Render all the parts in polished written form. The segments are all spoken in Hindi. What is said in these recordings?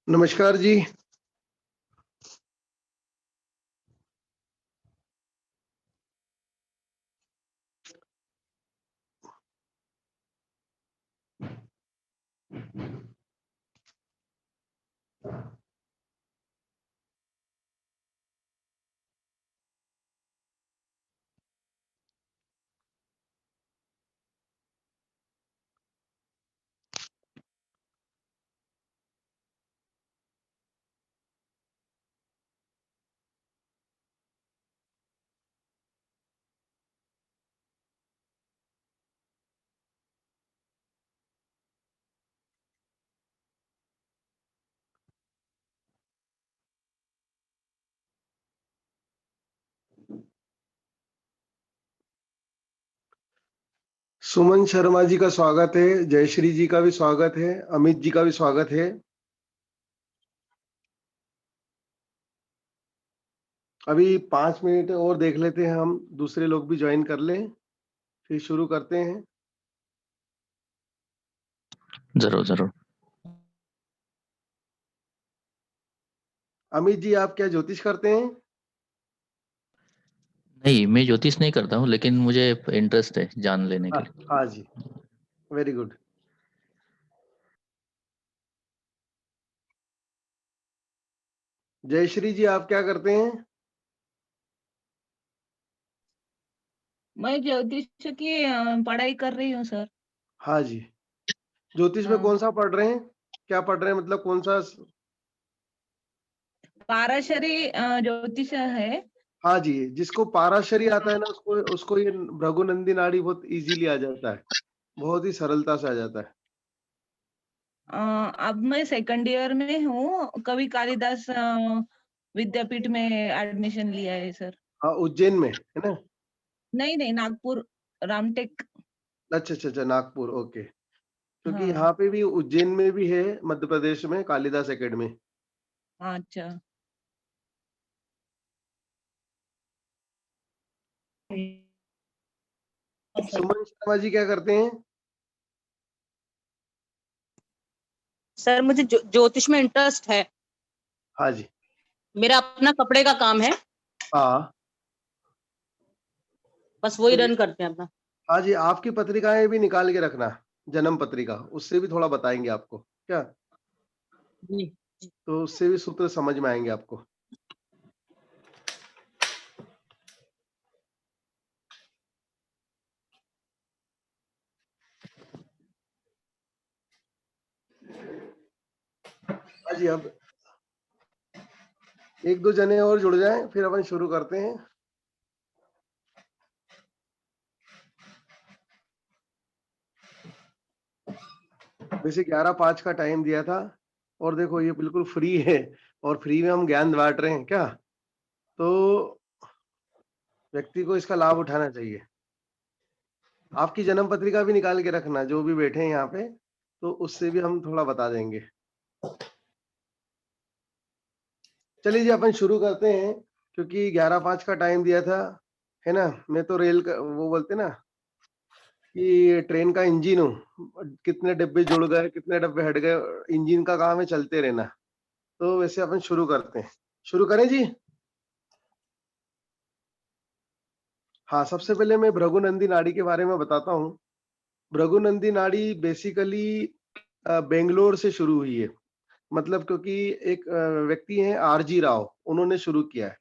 नमस्कार जी। सुमन शर्मा जी का स्वागत है, जयश्री जी का भी स्वागत है, अमित जी का भी स्वागत है। अभी 5 मिनट और देख लेते हैं, हम दूसरे लोग भी ज्वाइन कर लें, फिर शुरू करते हैं। जरूर जरूर। अमित जी, आप क्या ज्योतिष करते हैं? नहीं, मैं ज्योतिष नहीं करता हूँ, लेकिन मुझे इंटरेस्ट है जान लेने के लिए। हाँ जी, वेरी गुड। जयश्री जी, आप क्या करते हैं? मैं ज्योतिष की पढ़ाई कर रही हूँ सर। हाँ जी। ज्योतिष में हाँ। कौन सा पढ़ रहे हैं? क्या पढ़ रहे हैं, मतलब कौन सा? पाराशरी ज्योतिष है। हाँ जी, जिसको पाराशरी आता है ना, उसको उसको ये भृगुनंदी नाड़ी बहुत इजीली आ जाता है, बहुत ही सरलता से आ जाता है। अब मैं सेकंड ईयर में हूँ। कवि कालिदास विद्यापीठ में एडमिशन लिया है सर। हाँ, उज्जैन में है ना? नहीं नहीं, नागपुर रामटेक। अच्छा अच्छा अच्छा, नागपुर, ओके। क्योंकि हाँ। यहाँ पे भी उज्जैन में भी है, मध्य प्रदेश में कालिदास एकेडमी। अच्छा। सुमन शर्मा जी क्या करते हैं? सर मुझे ज्योतिष में इंटरेस्ट है। हाँ जी। मेरा अपना कपड़े का काम है, हाँ बस वही रन करते हैं अपना। हाँ जी, आपकी पत्रिकाएं भी निकाल के रखना, जन्म पत्रिका, उससे भी थोड़ा बताएंगे आपको क्या, जी। तो उससे भी सूत्र समझ में आएंगे आपको। हाँ जी, अब 1-2 जने और जुड़ जाएं, फिर अपन शुरू करते हैं। वैसे 11:05 का टाइम दिया था, और देखो ये बिल्कुल फ्री है, और फ्री में हम ज्ञान बांट रहे हैं क्या, तो व्यक्ति को इसका लाभ उठाना चाहिए। आपकी जन्म पत्रिका भी निकाल के रखना, जो भी बैठे हैं यहाँ पे, तो उससे भी हम थोड़ा बता देंगे। चलिए जी, अपन शुरू करते हैं, क्योंकि 11:05 का टाइम दिया था, है ना? मैं तो रेल का वो बोलते ना कि ट्रेन का इंजन हूँ, कितने डिब्बे जुड़ गए, कितने डिब्बे हट गए, इंजन का काम है चलते रहना। तो वैसे अपन शुरू करते हैं, शुरू करें जी? हाँ, सबसे पहले मैं भृगुनंदी नाड़ी के बारे में बताता हूँ। भृगुनंदी नाड़ी बेसिकली बेंगलोर से शुरू हुई है, मतलब क्योंकि एक व्यक्ति हैं आरजी राव, उन्होंने शुरू किया है।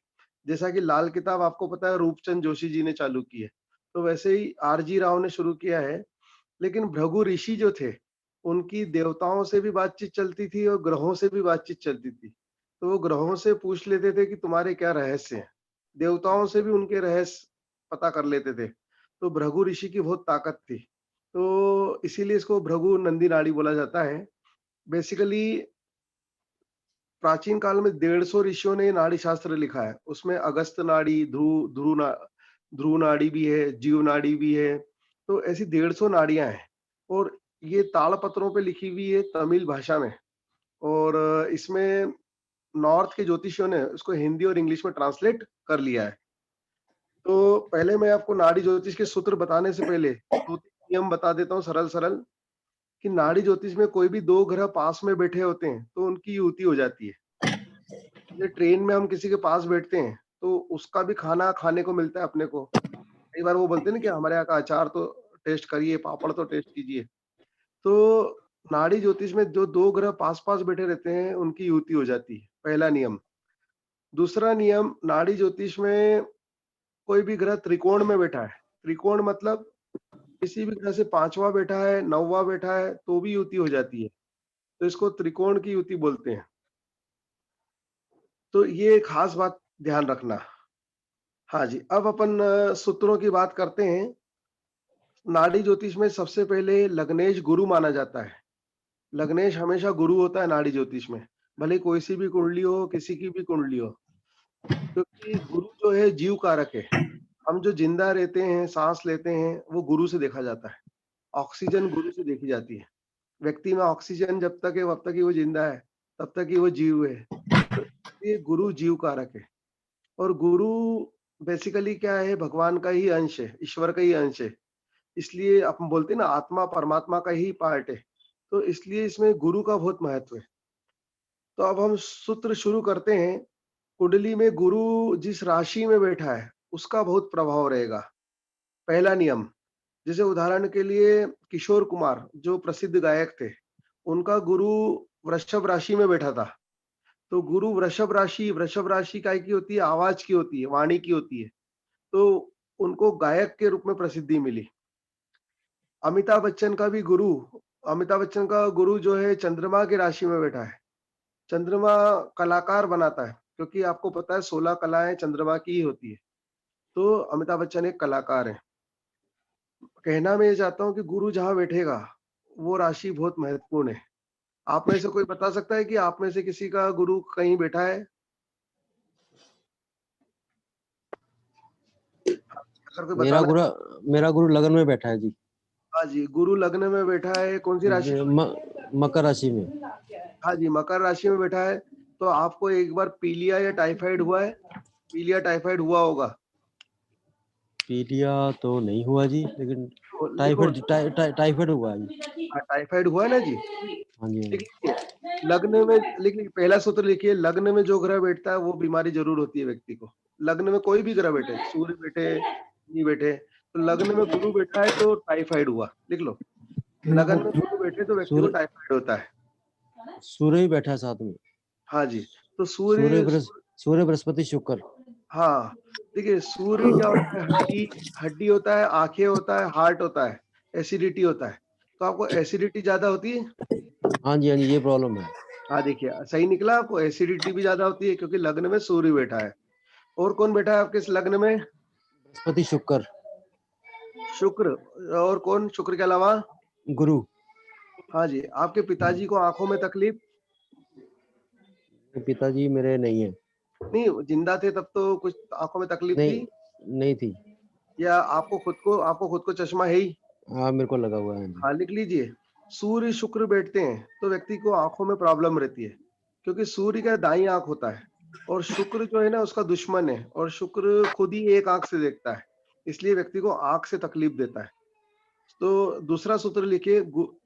जैसा कि लाल किताब आपको पता है रूपचंद जोशी जी ने चालू की है, तो वैसे ही आरजी राव ने शुरू किया है। लेकिन भृगु ऋषि जो थे, उनकी देवताओं से भी बातचीत चलती थी और ग्रहों से भी बातचीत चलती थी। तो वो ग्रहों से पूछ लेते थे कि तुम्हारे क्या रहस्य हैं, देवताओं से भी उनके रहस्य पता कर लेते थे। तो भृगु ऋषि की बहुत ताकत थी, तो इसीलिए इसको भृगु नंदी नाड़ी बोला जाता है। बेसिकली प्राचीन काल में 150 ऋषियों ने नाड़ी शास्त्र लिखा है। उसमें अगस्त नाड़ी, ध्रुव नाड़ी भी है, जीव नाड़ी भी है। तो ऐसी 150 नाड़ियां हैं और ये ताड़पत्रों पे लिखी हुई है तमिल भाषा में। और इसमें नॉर्थ के ज्योतिषियों ने उसको हिंदी और इंग्लिश में ट्रांसलेट कर लिया है। तो पहले मैं आपको नाड़ी ज्योतिष के सूत्र बताने से पहले 2-3 नियम बता देता हूँ सरल-सरल, कि नाड़ी ज्योतिष में कोई भी 2 ग्रह पास में बैठे होते हैं तो उनकी युति हो जाती है। ये ट्रेन में हम किसी के पास बैठते हैं तो उसका भी खाना खाने को मिलता है अपने को। कई बार वो बोलते हैं ना कि हमारे यहाँ का अचार तो टेस्ट करिए, पापड़ तो टेस्ट कीजिए। तो नाड़ी ज्योतिष में जो 2 ग्रह पास-पास बैठे रहते हैं उनकी युति हो जाती है, पहला नियम। दूसरा नियम, नाड़ी ज्योतिष में कोई भी ग्रह त्रिकोण में बैठा है, त्रिकोण मतलब किसी भी ग्रह से 5वां बैठा है, 9वां बैठा है तो भी युति हो जाती है। तो इसको त्रिकोण की युति बोलते हैं। तो ये खास बात ध्यान रखना। हाँ जी, अब अपन सूत्रों की बात करते हैं। नाड़ी ज्योतिष में सबसे पहले लग्नेश गुरु माना जाता है। लग्नेश हमेशा गुरु होता है नाड़ी ज्योतिष में, भले कोई सी भी कुंडली हो, किसी की भी कुंडली हो, क्योंकि गुरु जो है जीव कारक है। हम जो जिंदा रहते हैं, सांस लेते हैं, वो गुरु से देखा जाता है। ऑक्सीजन गुरु से देखी जाती है। व्यक्ति में ऑक्सीजन जब तक है, तब तक ही वो जिंदा है, तब तक ही वो जीव है। तो ये गुरु जीव कारक है और गुरु बेसिकली क्या है, भगवान का ही अंश है, ईश्वर का ही अंश है। इसलिए अपन बोलते हैं ना, आत्मा परमात्मा का ही पार्ट है। तो इसलिए इसमें गुरु का बहुत महत्व है। तो अब हम सूत्र शुरू करते हैं। कुंडली में गुरु जिस राशि में बैठा है उसका बहुत प्रभाव रहेगा। पहला नियम, जैसे उदाहरण के लिए किशोर कुमार जो प्रसिद्ध गायक थे, उनका गुरु वृषभ राशि में बैठा था। तो गुरु वृषभ राशि काय की होती है, आवाज की होती है, वाणी की होती है। तो उनको गायक के रूप में प्रसिद्धि मिली। अमिताभ बच्चन का भी गुरु, अमिताभ बच्चन का गुरु जो है चंद्रमा की राशि में बैठा है। चंद्रमा कलाकार बनाता है, क्योंकि आपको पता है 16 कलाएं चंद्रमा की ही होती है। तो अमिताभ बच्चन एक कलाकार है। कहना मैं ये चाहता हूँ कि गुरु जहाँ बैठेगा वो राशि बहुत महत्वपूर्ण है। आप में से कोई बता सकता है कि आप में से किसी का गुरु कहीं बैठा है? अगर कोई बताना। मेरा गुरु लगन में बैठा है जी। हाँ जी, गुरु लग्न में बैठा है। कौन सी राशि में? मकर राशि में। हाँ जी, मकर राशि में बैठा है। तो आपको एक बार पीलिया या टाइफाइड हुआ है? पीलिया टाइफाइड हुआ होगा। पीलिया तो नहीं हुआ जी, लेकिन टाइफाइड टाइफाइड हुआ जी। टाइफाइड हुआ है ना जी। हाँ जी। लिखिए लग्न में, लिखिए पहला सूत्र लिखिए, लग्न में जो ग्रह बैठता है वो बीमारी जरूर होती है व्यक्ति को। लग्न में कोई भी ग्रह बैठे, सूर्य बैठे, नहीं बैठे, तो लग्न में गुरु बैठा है तो टाइफाइड हुआ। लिख लो, लग्न में गुरु बैठे तो व्यक्ति को टाइफाइड होता है। सूर्य ही बैठा साथ में। हाँ जी, तो सूर्य बृहस्पति शुक्र। हाँ, देखिए सूर्य क्या होता है, हड्डी होता है, आंखें होता है, हार्ट होता है, एसिडिटी होता है। तो आपको एसिडिटी ज्यादा होती है? हाँ जी, ये प्रॉब्लम है। हाँ देखिए, सही निकला, आपको एसिडिटी भी ज्यादा होती है क्योंकि लग्न में सूर्य बैठा है। और कौन बैठा है आपके इस लग्न में? बृहस्पति शुक्र। और कौन शुक्र के अलावा? गुरु। हाँ जी, आपके पिताजी को आंखों में तकलीफ? पिताजी मेरे नहीं है। नहीं, जिंदा थे तब तो कुछ आंखों में तकलीफ थी? नहीं थी। या आपको खुद को चश्मा है ही? हाँ, मेरे को लगा हुआ है। हाँ, लिख लीजिए, सूर्य शुक्र बैठते हैं तो व्यक्ति को आंखों में प्रॉब्लम रहती है, क्योंकि सूर्य का दाईं आंख होता है और शुक्र जो है ना उसका दुश्मन है, और शुक्र खुद ही एक आंख से देखता है, इसलिए व्यक्ति को आंख से तकलीफ देता है। तो दूसरा सूत्र लिखिए,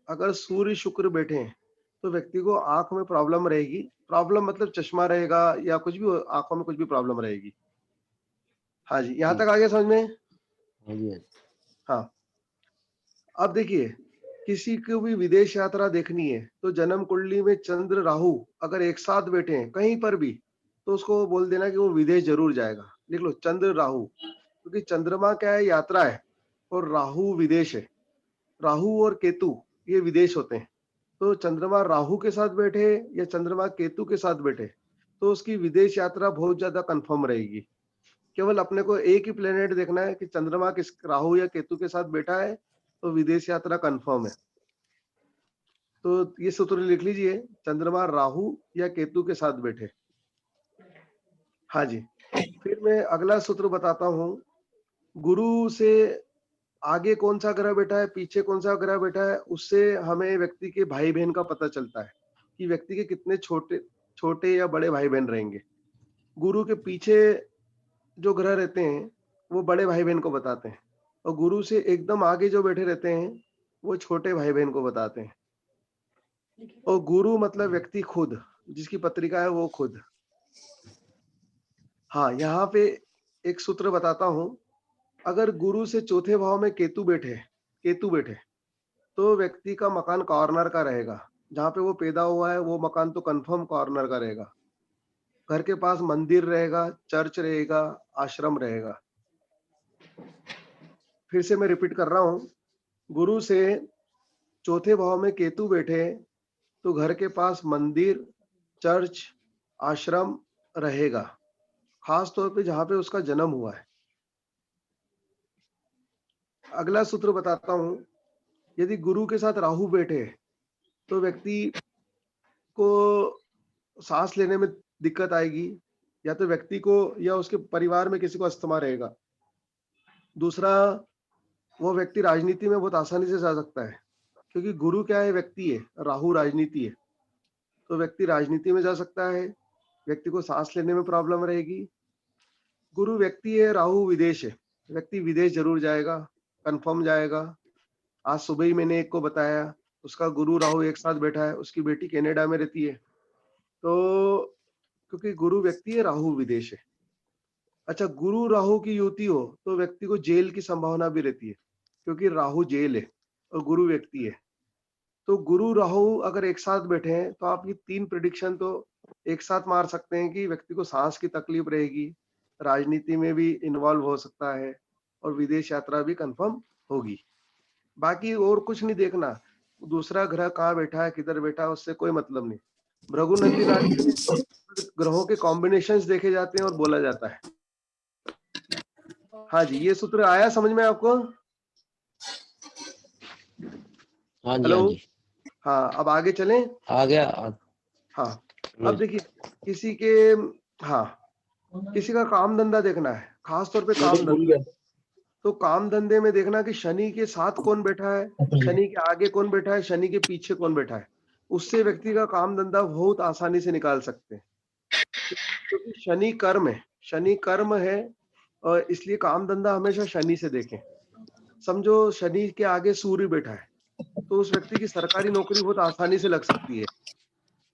अगर सूर्य शुक्र बैठे हैं तो व्यक्ति को आंख में प्रॉब्लम रहेगी। प्रॉब्लम मतलब चश्मा रहेगा या कुछ भी, आंखों में कुछ भी प्रॉब्लम रहेगी। हाँ जी, यहाँ तक आ गया समझ में? हाँ जी। हाँ, अब देखिए, किसी को भी विदेश यात्रा देखनी है तो जन्म कुंडली में चंद्र राहु अगर एक साथ बैठे हैं कहीं पर भी, तो उसको बोल देना कि वो विदेश जरूर जाएगा। लिख लो, चंद्र राहु, क्योंकि चंद्रमा क्या है, यात्रा है, और राहु विदेश है। राहु और केतु ये विदेश होते हैं। तो चंद्रमा राहु के साथ बैठे या चंद्रमा केतु के साथ बैठे तो उसकी विदेश यात्रा बहुत ज्यादा कंफर्म रहेगी। केवल अपने को एक ही प्लेनेट देखना है कि चंद्रमा किस राहु या केतु के साथ बैठा है तो विदेश यात्रा कंफर्म है। तो ये सूत्र लिख लीजिए, चंद्रमा राहु या केतु के साथ बैठे। हाँ जी, फिर मैं अगला सूत्र बताता हूँ। गुरु से आगे कौन सा ग्रह बैठा है, पीछे कौन सा ग्रह बैठा है, उससे हमें व्यक्ति के भाई बहन का पता चलता है कि व्यक्ति के कितने छोटे या बड़े भाई बहन रहेंगे। गुरु के पीछे जो ग्रह रहते हैं वो बड़े भाई बहन को बताते हैं, और गुरु से एकदम आगे जो बैठे रहते हैं वो छोटे भाई बहन को बताते हैं। और गुरु मतलब व्यक्ति खुद, जिसकी पत्रिका है वो खुद। हाँ, यहाँ पे एक सूत्र बताता हूँ। अगर गुरु से चौथे भाव में केतु बैठे तो व्यक्ति का मकान कॉर्नर का रहेगा। जहाँ पे वो पैदा हुआ है वो मकान तो कंफर्म कॉर्नर का रहेगा। घर के पास मंदिर रहेगा, चर्च रहेगा, आश्रम रहेगा। फिर से मैं रिपीट कर रहा हूँ, गुरु से चौथे भाव में केतु बैठे तो घर के पास मंदिर, चर्च, आश्रम रहेगा, खास तौर पे जहाँ पे उसका जन्म हुआ है। अगला सूत्र बताता हूँ। यदि गुरु के साथ राहु बैठे तो व्यक्ति को सांस लेने में दिक्कत आएगी, या तो व्यक्ति को या उसके परिवार में किसी को अस्थमा रहेगा। दूसरा, वो व्यक्ति राजनीति में बहुत आसानी से जा सकता है, क्योंकि गुरु क्या है, व्यक्ति है, राहु राजनीति है। तो व्यक्ति राजनीति में जा सकता है, व्यक्ति को सांस लेने में प्रॉब्लम रहेगी। गुरु व्यक्ति है, राहु विदेश है, व्यक्ति विदेश जरूर जाएगा, कंफर्म जाएगा। आज सुबह ही मैंने एक को बताया, उसका गुरु राहु एक साथ बैठा है, उसकी बेटी कनाडा में रहती है। तो क्योंकि गुरु व्यक्ति है, राहु विदेश है। अच्छा, गुरु राहु की युति हो तो व्यक्ति को जेल की संभावना भी रहती है, क्योंकि राहु जेल है और गुरु व्यक्ति है। तो गुरु राहु अगर एक साथ बैठे हैं तो आप ये 3 प्रेडिक्शन तो एक साथ मार सकते हैं कि व्यक्ति को सांस की तकलीफ रहेगी, राजनीति में भी इन्वॉल्व हो सकता है, और विदेश यात्रा भी कंफर्म होगी। बाकी और कुछ नहीं देखना, दूसरा ग्रह कहाँ बैठा है, किधर बैठा है, उससे कोई मतलब नहीं। भृगुनंदी नाड़ी में ग्रहों के कॉम्बिनेशंस देखे जाते हैं और बोला जाता है। हाँ जी, ये सूत्र आया समझ में आपको? हाँ जी, हेलो? हाँ जी, हाँ, अब आगे चलें। आ गया। हाँ, अब देखिए किसी का काम धंधा देखना है, खास तौर पे काम धंधा। तो काम धंधे में देखना कि शनि के साथ कौन बैठा है, शनि के आगे कौन बैठा है, शनि के पीछे कौन बैठा है। उससे व्यक्ति का काम धंधा बहुत आसानी से निकाल सकते हैं, क्योंकि शनि कर्म है, और इसलिए काम धंधा हमेशा शनि से देखें। समझो शनि के आगे सूर्य बैठा है तो उस व्यक्ति की सरकारी नौकरी बहुत आसानी से लग सकती है।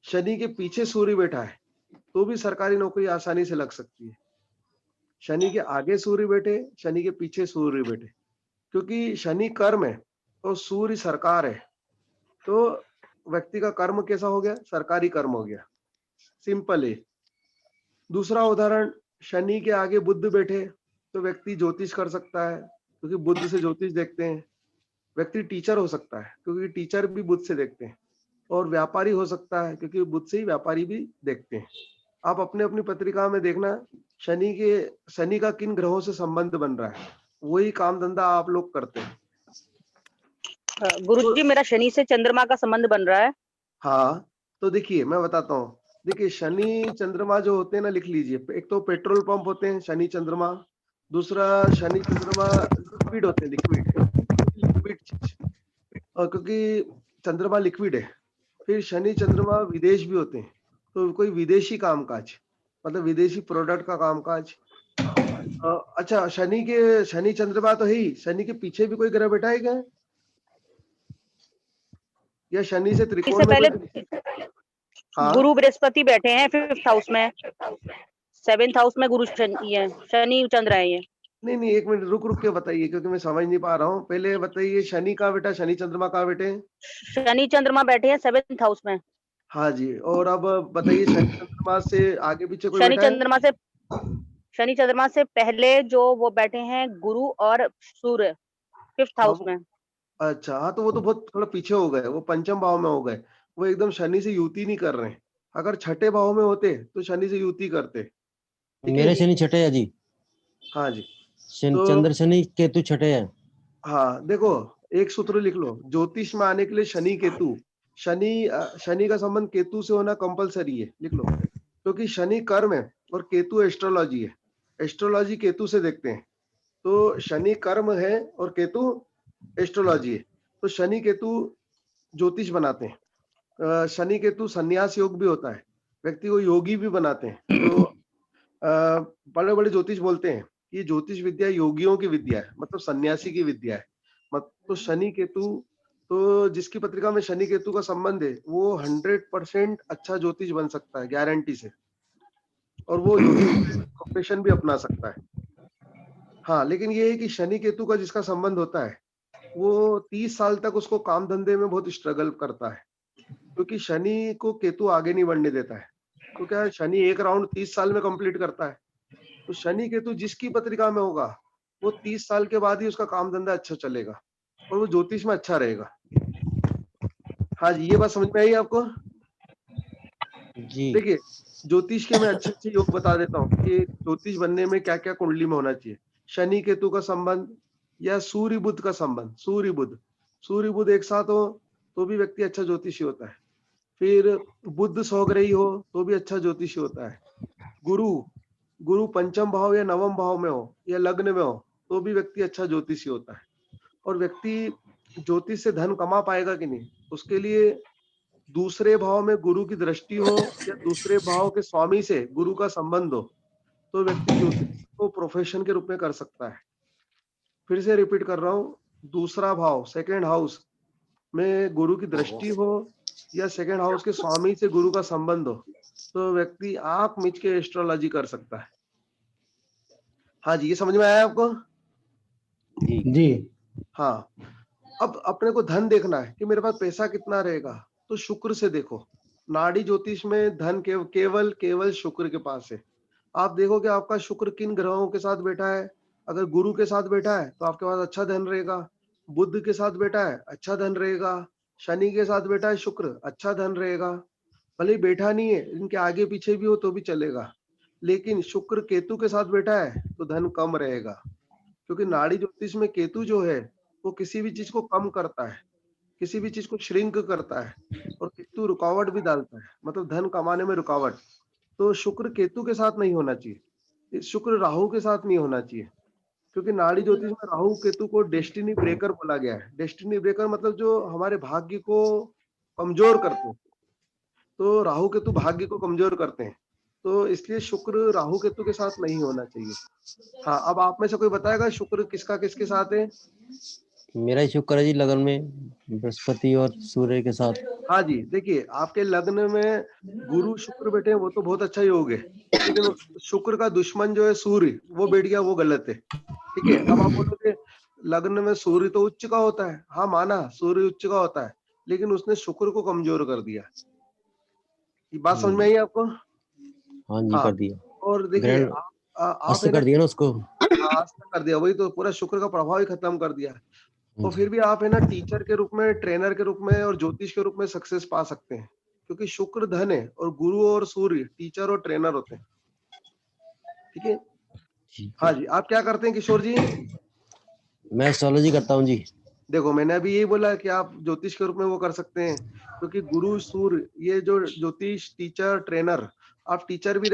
शनि के पीछे सूर्य बैठा है तो भी सरकारी नौकरी आसानी से लग सकती है। शनि के आगे सूर्य बैठे, शनि के पीछे सूर्य बैठे, क्योंकि शनि कर्म है और सूर्य सरकार है। तो व्यक्ति का कर्म कैसा हो गया, सरकारी कर्म हो गया, सिंपल है। दूसरा उदाहरण, शनि के आगे बुध बैठे तो व्यक्ति ज्योतिष कर सकता है, क्योंकि बुध से ज्योतिष देखते हैं। व्यक्ति टीचर हो सकता है, क्योंकि टीचर भी बुध से देखते हैं। और व्यापारी हो सकता है, क्योंकि बुध से ही व्यापारी भी देखते हैं। आप अपने अपनी पत्रिका में देखना शनि का किन ग्रहों से संबंध बन रहा है, वही काम धंधा आप लोग करते हैं। गुरुजी, मेरा शनि से चंद्रमा का संबंध बन रहा है। हाँ, तो देखिए मैं बताता हूँ। देखिए शनि चंद्रमा जो होते हैं ना, लिख लीजिए। एक तो पेट्रोल पंप होते हैं शनि चंद्रमा, दूसरा शनि चंद्रमा लिक्विड होते हैं, लिक्विड चीज, और क्योंकि चंद्रमा लिक्विड है। फिर शनि चंद्रमा विदेश भी होते हैं, तो कोई विदेशी कामकाज, मतलब विदेशी प्रोडक्ट का कामकाज। अच्छा, शनि चंद्रमा तो है ही, शनि के पीछे भी कोई ग्रह बैठा है क्या, या शनि से त्रिकोण इससे में पहले हाँ, गुरु बृहस्पति बैठे हैं 5th हाउस में, 7th हाउस में गुरु शनि चंद्र है ये। नहीं, एक मिनट रुक के बताइए, क्योंकि मैं समझ नहीं पा रहा हूँ। पहले बताइए शनि का बेटा, शनि चंद्रमा का बेटे। शनि चंद्रमा बैठे हैं 7th हाउस में। हाँ जी, और अब बताइए शनि चंद्रमा से आगे पीछे कोई शनि बैठा है? शनि चंद्रमा से पहले जो वो बैठे हैं गुरु और सूर्य 5th हाउस में। अच्छा, हाँ, तो वो तो बहुत थोड़ा पीछे हो गए, वो पंचम भाव में हो गए, वो एकदम शनि से युति नहीं कर रहे हैं। अगर छठे भाव में होते तो शनि से युति करते, ठीक है मेरे ये। शनि छठे है जी। हाँ जी। तो चंद्र शनि केतु छठे है। हाँ देखो, एक सूत्र लिख लो, ज्योतिष में आने के लिए शनि केतु, शनि का संबंध केतु से होना कंपलसरी है, लिख लो, क्योंकि शनि कर्म है और केतु एस्ट्रोलॉजी है। एस्ट्रोलॉजी केतु से देखते हैं, तो शनि कर्म है और केतु एस्ट्रोलॉजी है। तो शनि केतु ज्योतिष बनाते हैं। शनि केतु संन्यास योग भी होता है, व्यक्ति को योगी भी बनाते हैं। तो बड़े बड़े ज्योतिष बोलते हैं कि ज्योतिष विद्या योगियों की विद्या है, मतलब सन्यासी की विद्या है। मत तो शनि केतु, तो जिसकी पत्रिका में शनि केतु का संबंध है वो 100% अच्छा ज्योतिष बन सकता है, गारंटी से, और वो ज्योतिष प्रोफेशन भी अपना सकता है। हाँ, लेकिन ये है कि शनि केतु का जिसका संबंध होता है वो 30 साल तक उसको काम धंधे में बहुत स्ट्रगल करता है, क्योंकि शनि को केतु आगे नहीं बढ़ने देता है। तो क्या है, शनि एक राउंड 30 साल में कंप्लीट करता है। तो शनि केतु जिसकी पत्रिका में होगा वो 30 साल के बाद ही उसका काम धंधा अच्छा चलेगा और वो ज्योतिष में अच्छा रहेगा। हाँ जी, ये बात समझ में आई आपको? जी। देखिए, ज्योतिष के मैं अच्छे योग बता देता हूँ कि ज्योतिष बनने में क्या क्या कुंडली में होना चाहिए। शनि केतु का संबंध या सूर्य बुध का संबंध, सूर्य बुध एक साथ हो तो भी व्यक्ति अच्छा ज्योतिषी होता है। फिर बुध सौग्रही हो तो भी अच्छा ज्योतिषी होता है। गुरु पंचम भाव या नवम भाव में हो या लग्न में हो तो भी व्यक्ति अच्छा ज्योतिषी होता है। और व्यक्ति ज्योतिष से धन कमा पाएगा कि नहीं, उसके लिए दूसरे भाव में गुरु की दृष्टि हो या दूसरे भाव के स्वामी से गुरु का संबंध हो तो व्यक्ति ज्योतिष को प्रोफेशन के रूप में कर सकता है। फिर से रिपीट कर रहा हूँ, दूसरा भाव सेकेंड हाउस में गुरु की दृष्टि हो या सेकेंड हाउस के स्वामी से गुरु का संबंध हो तो व्यक्ति आंख मिच के एस्ट्रोलॉजी कर सकता है। हाँ जी, ये समझ में आया आपको? जी। हाँ, अब अपने को धन देखना है कि मेरे पास पैसा कितना रहेगा, तो शुक्र से देखो। नाड़ी ज्योतिष में धन केवल शुक्र के पास है। आप देखो कि आपका शुक्र किन ग्रहों के साथ बैठा है। अगर गुरु के साथ बैठा है तो आपके पास अच्छा धन रहेगा। बुध के साथ बैठा है, अच्छा धन रहेगा। शनि के साथ बैठा है शुक्र, अच्छा धन रहेगा। भले ही बैठा नहीं है, इनके आगे पीछे भी हो तो भी चलेगा। लेकिन शुक्र केतु के साथ बैठा है तो धन कम रहेगा, क्योंकि नाड़ी ज्योतिष में केतु जो है वो किसी भी चीज को कम करता है, किसी भी चीज को श्रिंक करता है, और केतु रुकावट भी डालता है, मतलब धन कमाने में रुकावट। तो शुक्र केतु के साथ नहीं होना चाहिए, शुक्र राहु के साथ नहीं होना चाहिए, क्योंकि नाड़ी ज्योतिष में राहु केतु को डेस्टिनी ब्रेकर बोला गया है। डेस्टिनी ब्रेकर मतलब जो हमारे भाग्य को कमजोर करते हैं, तो राहु केतु भाग्य को कमजोर करते हैं, तो इसलिए शुक्र राहु केतु के साथ नहीं होना चाहिए। हाँ, अब आप में से कोई बताएगा शुक्र किसका किसके साथ है? मेरा ही शुक्र है जी लगन में, बृहस्पति और सूर्य के साथ। हाँ जी, देखिए आपके लग्न में गुरु शुक्र बैठे हैं वो तो बहुत अच्छा योग है, लेकिन शुक्र का दुश्मन जो है सूर्य वो बैठ गया, वो गलत है। ठीक है, अब आप बोलोगे लग्न में सूर्य तो उच्च का होता है, हाँ माना सूर्य उच्च का होता है, लेकिन उसने शुक्र को कमजोर कर दिया। ये बात समझ में आई आपको? हाँ जी, हाँ, कर दिया। और देखिए ग्रहण आप अस्त है ना, कर दिया ना उसको। आज तक कर दिया, वही तो पूरा शुक्र का प्रभाव ही खत्म कर दिया। और फिर भी आप है ना टीचर के रूप में, ट्रेनर के रूप में और ज्योतिष के रूप में सक्सेस पा सकते हैं, क्योंकि शुक्र धन है और गुरु और सूर्य टीचर और ट्रेनर होते हैं। ठीक है। हाँ जी, आप क्या करते हैं किशोर जी? मैं एस्ट्रोलॉजी करता हूँ जी। देखो, मैंने अभी यही बोला कि आप ज्योतिष के रूप में वो कर सकते हैं, क्योंकि गुरु सूर्य ये जो ज्योतिष टीचर ट्रेनर, आप टीचर भी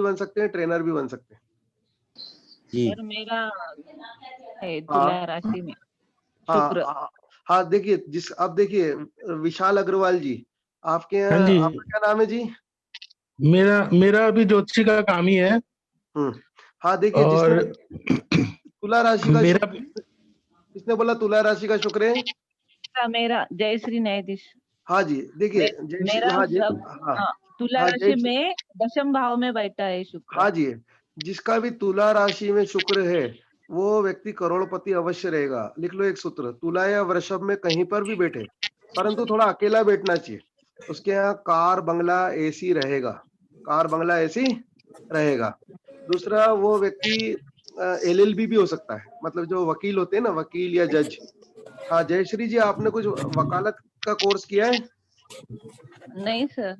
बन सकते हैं, ट्रेनर भी बन सकते हैं। जी। सर मेरा है हाँ तुला राशि में हाँ शुक्र। हाँ, देखिए अब देखिए विशाल अग्रवाल जी, आपके हाँ यहाँ जी, आपका क्या नाम है जी? मेरा मेरा अभी ज्योतिषी का काम ही है। हाँ, देखिए जिसने और तुला राशि का मेरा शुक्र, किसने बोला तुला राशि का शुक्र है? मेरा जयश्री न्यायाधीश। हाँ जी, देखिए मेरा हाँ जी, जब हाँ तुला हाँ राशि में दशम भाव में बैठा है शुक्र। हाँ जी, जिसका भी तुला राशि में शुक्र है वो व्यक्ति करोड़पति अवश्य रहेगा। लिख लो एक सूत्र, तुला या वृषभ में कहीं पर भी बैठे, परंतु थोड़ा अकेला बैठना चाहिए। उसके यहाँ कार बंगला एसी रहेगा, कार बंगला एसी रहेगा। दूसरा, वो व्यक्ति LLB भी हो सकता है, मतलब जो वकील होते हैं ना, वकील या जज, हाँ जयश्री जी, आपने कुछ वकालत का कोर्स किया है? नहीं सर।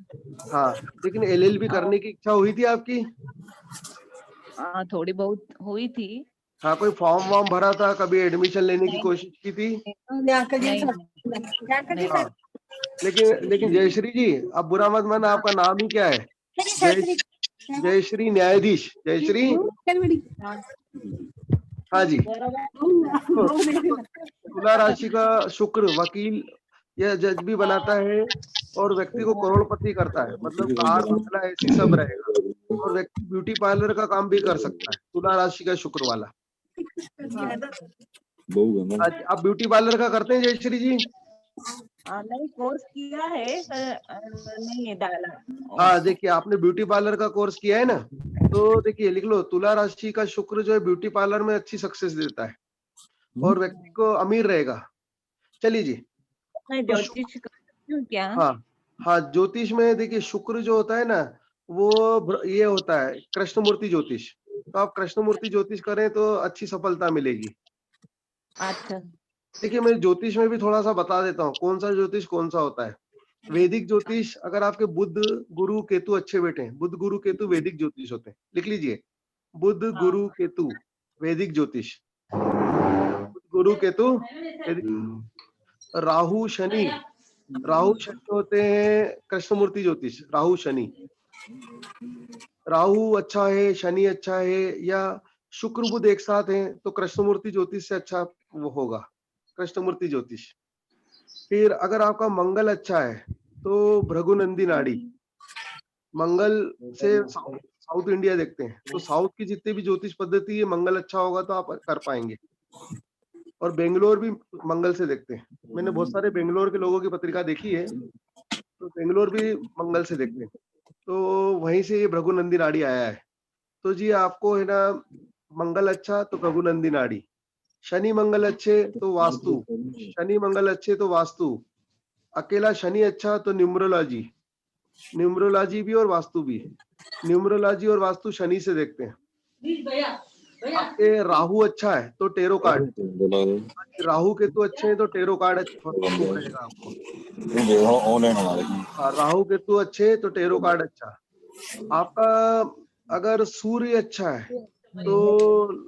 हाँ, लेकिन एलएलबी करने की इच्छा हुई थी आपकी? हाँ थोड़ी बहुत हुई थी। हाँ, कोई फॉर्म वॉर्म भरा था, कभी एडमिशन लेने की नहीं कोशिश की थी? नहीं नहीं हाँ, लेकिन जयश्री जी, अब बुरा मत मानना, आपका नाम ही क्या है? जय जयश्री न्यायाधीश, जयश्री। हाँ जी, तो तुला राशि का शुक्र वकील या जज भी बनाता है और व्यक्ति को करोड़पति करता है, मतलब कार बंगला ऐसी सब रहेगा। और व्यक्ति ब्यूटी पार्लर का काम भी कर सकता है, तुला राशि का शुक्र वाला। हाँ जी, आप ब्यूटी पार्लर का करते हैं जयश्री जी? नहीं कोर्स किया है पर नहीं डाला। हाँ, देखिए आपने ब्यूटी पार्लर का कोर्स किया है ना, तो देखिए लिख लो, तुला राशि का शुक्र जो है ब्यूटी पार्लर में अच्छी सक्सेस देता है और व्यक्ति को अमीर रहेगा। चलिए जी, मैं तो ज्योतिष कर सकती हूँ क्या? हाँ हाँ, ज्योतिष में देखिए शुक्र जो होता है ना, वो ये होता है कृष्णमूर्ति ज्योतिष। तो आप कृष्णमूर्ति ज्योतिष करें तो अच्छी सफलता मिलेगी। अच्छा देखिए मैं ज्योतिष में भी थोड़ा सा बता देता हूँ कौन सा ज्योतिष कौन सा होता है। वैदिक ज्योतिष, अगर आपके बुध गुरु केतु अच्छे बैठे हैं, बुध गुरु केतु वैदिक ज्योतिष होते हैं, लिख लीजिए, बुध गुरु केतु वैदिक ज्योतिष। बुध गुरु केतु वैदिक। राहु शनि, राहु शनि होते हैं कृष्णमूर्ति ज्योतिष, राहु शनि। राहु अच्छा है, शनि अच्छा है, या शुक्र बुध एक साथ हैं तो कृष्णमूर्ति ज्योतिष से अच्छा वो होगा, कृष्णमूर्ति ज्योतिष। फिर अगर आपका मंगल अच्छा है तो भृगुनंदी नाड़ी, मंगल से साउथ इंडिया देखते हैं तो साउथ की जितनी भी ज्योतिष पद्धति है, मंगल अच्छा होगा तो आप कर पाएंगे। और बेंगलोर भी मंगल से देखते हैं, मैंने बहुत सारे बेंगलोर के लोगों की पत्रिका देखी है, तो बेंगलोर भी मंगल से देखते हैं, तो वहीं से ये भृगुनंदी नाड़ी आया है। तो जी आपको है ना, मंगल अच्छा तो भृगुनंदी नाड़ी, शनि मंगल अच्छे तो वास्तु, शनि मंगल अच्छे तो वास्तु, अकेला शनि अच्छा तो न्यूमरोलॉजी, न्यूमरोलॉजी भी और वास्तु भी। न्यूमरोलॉजी और वास्तु शनि से देखते हैं। आपके राहु अच्छा है तो टेरो कार्ड, राहु केतु अच्छे हैं तो टेरो कार्ड शुभ रहेगा आपको। हाँ, राहु केतु अच्छे तो टेरो कार्ड अच्छा। आपका अगर सूर्य अच्छा है तो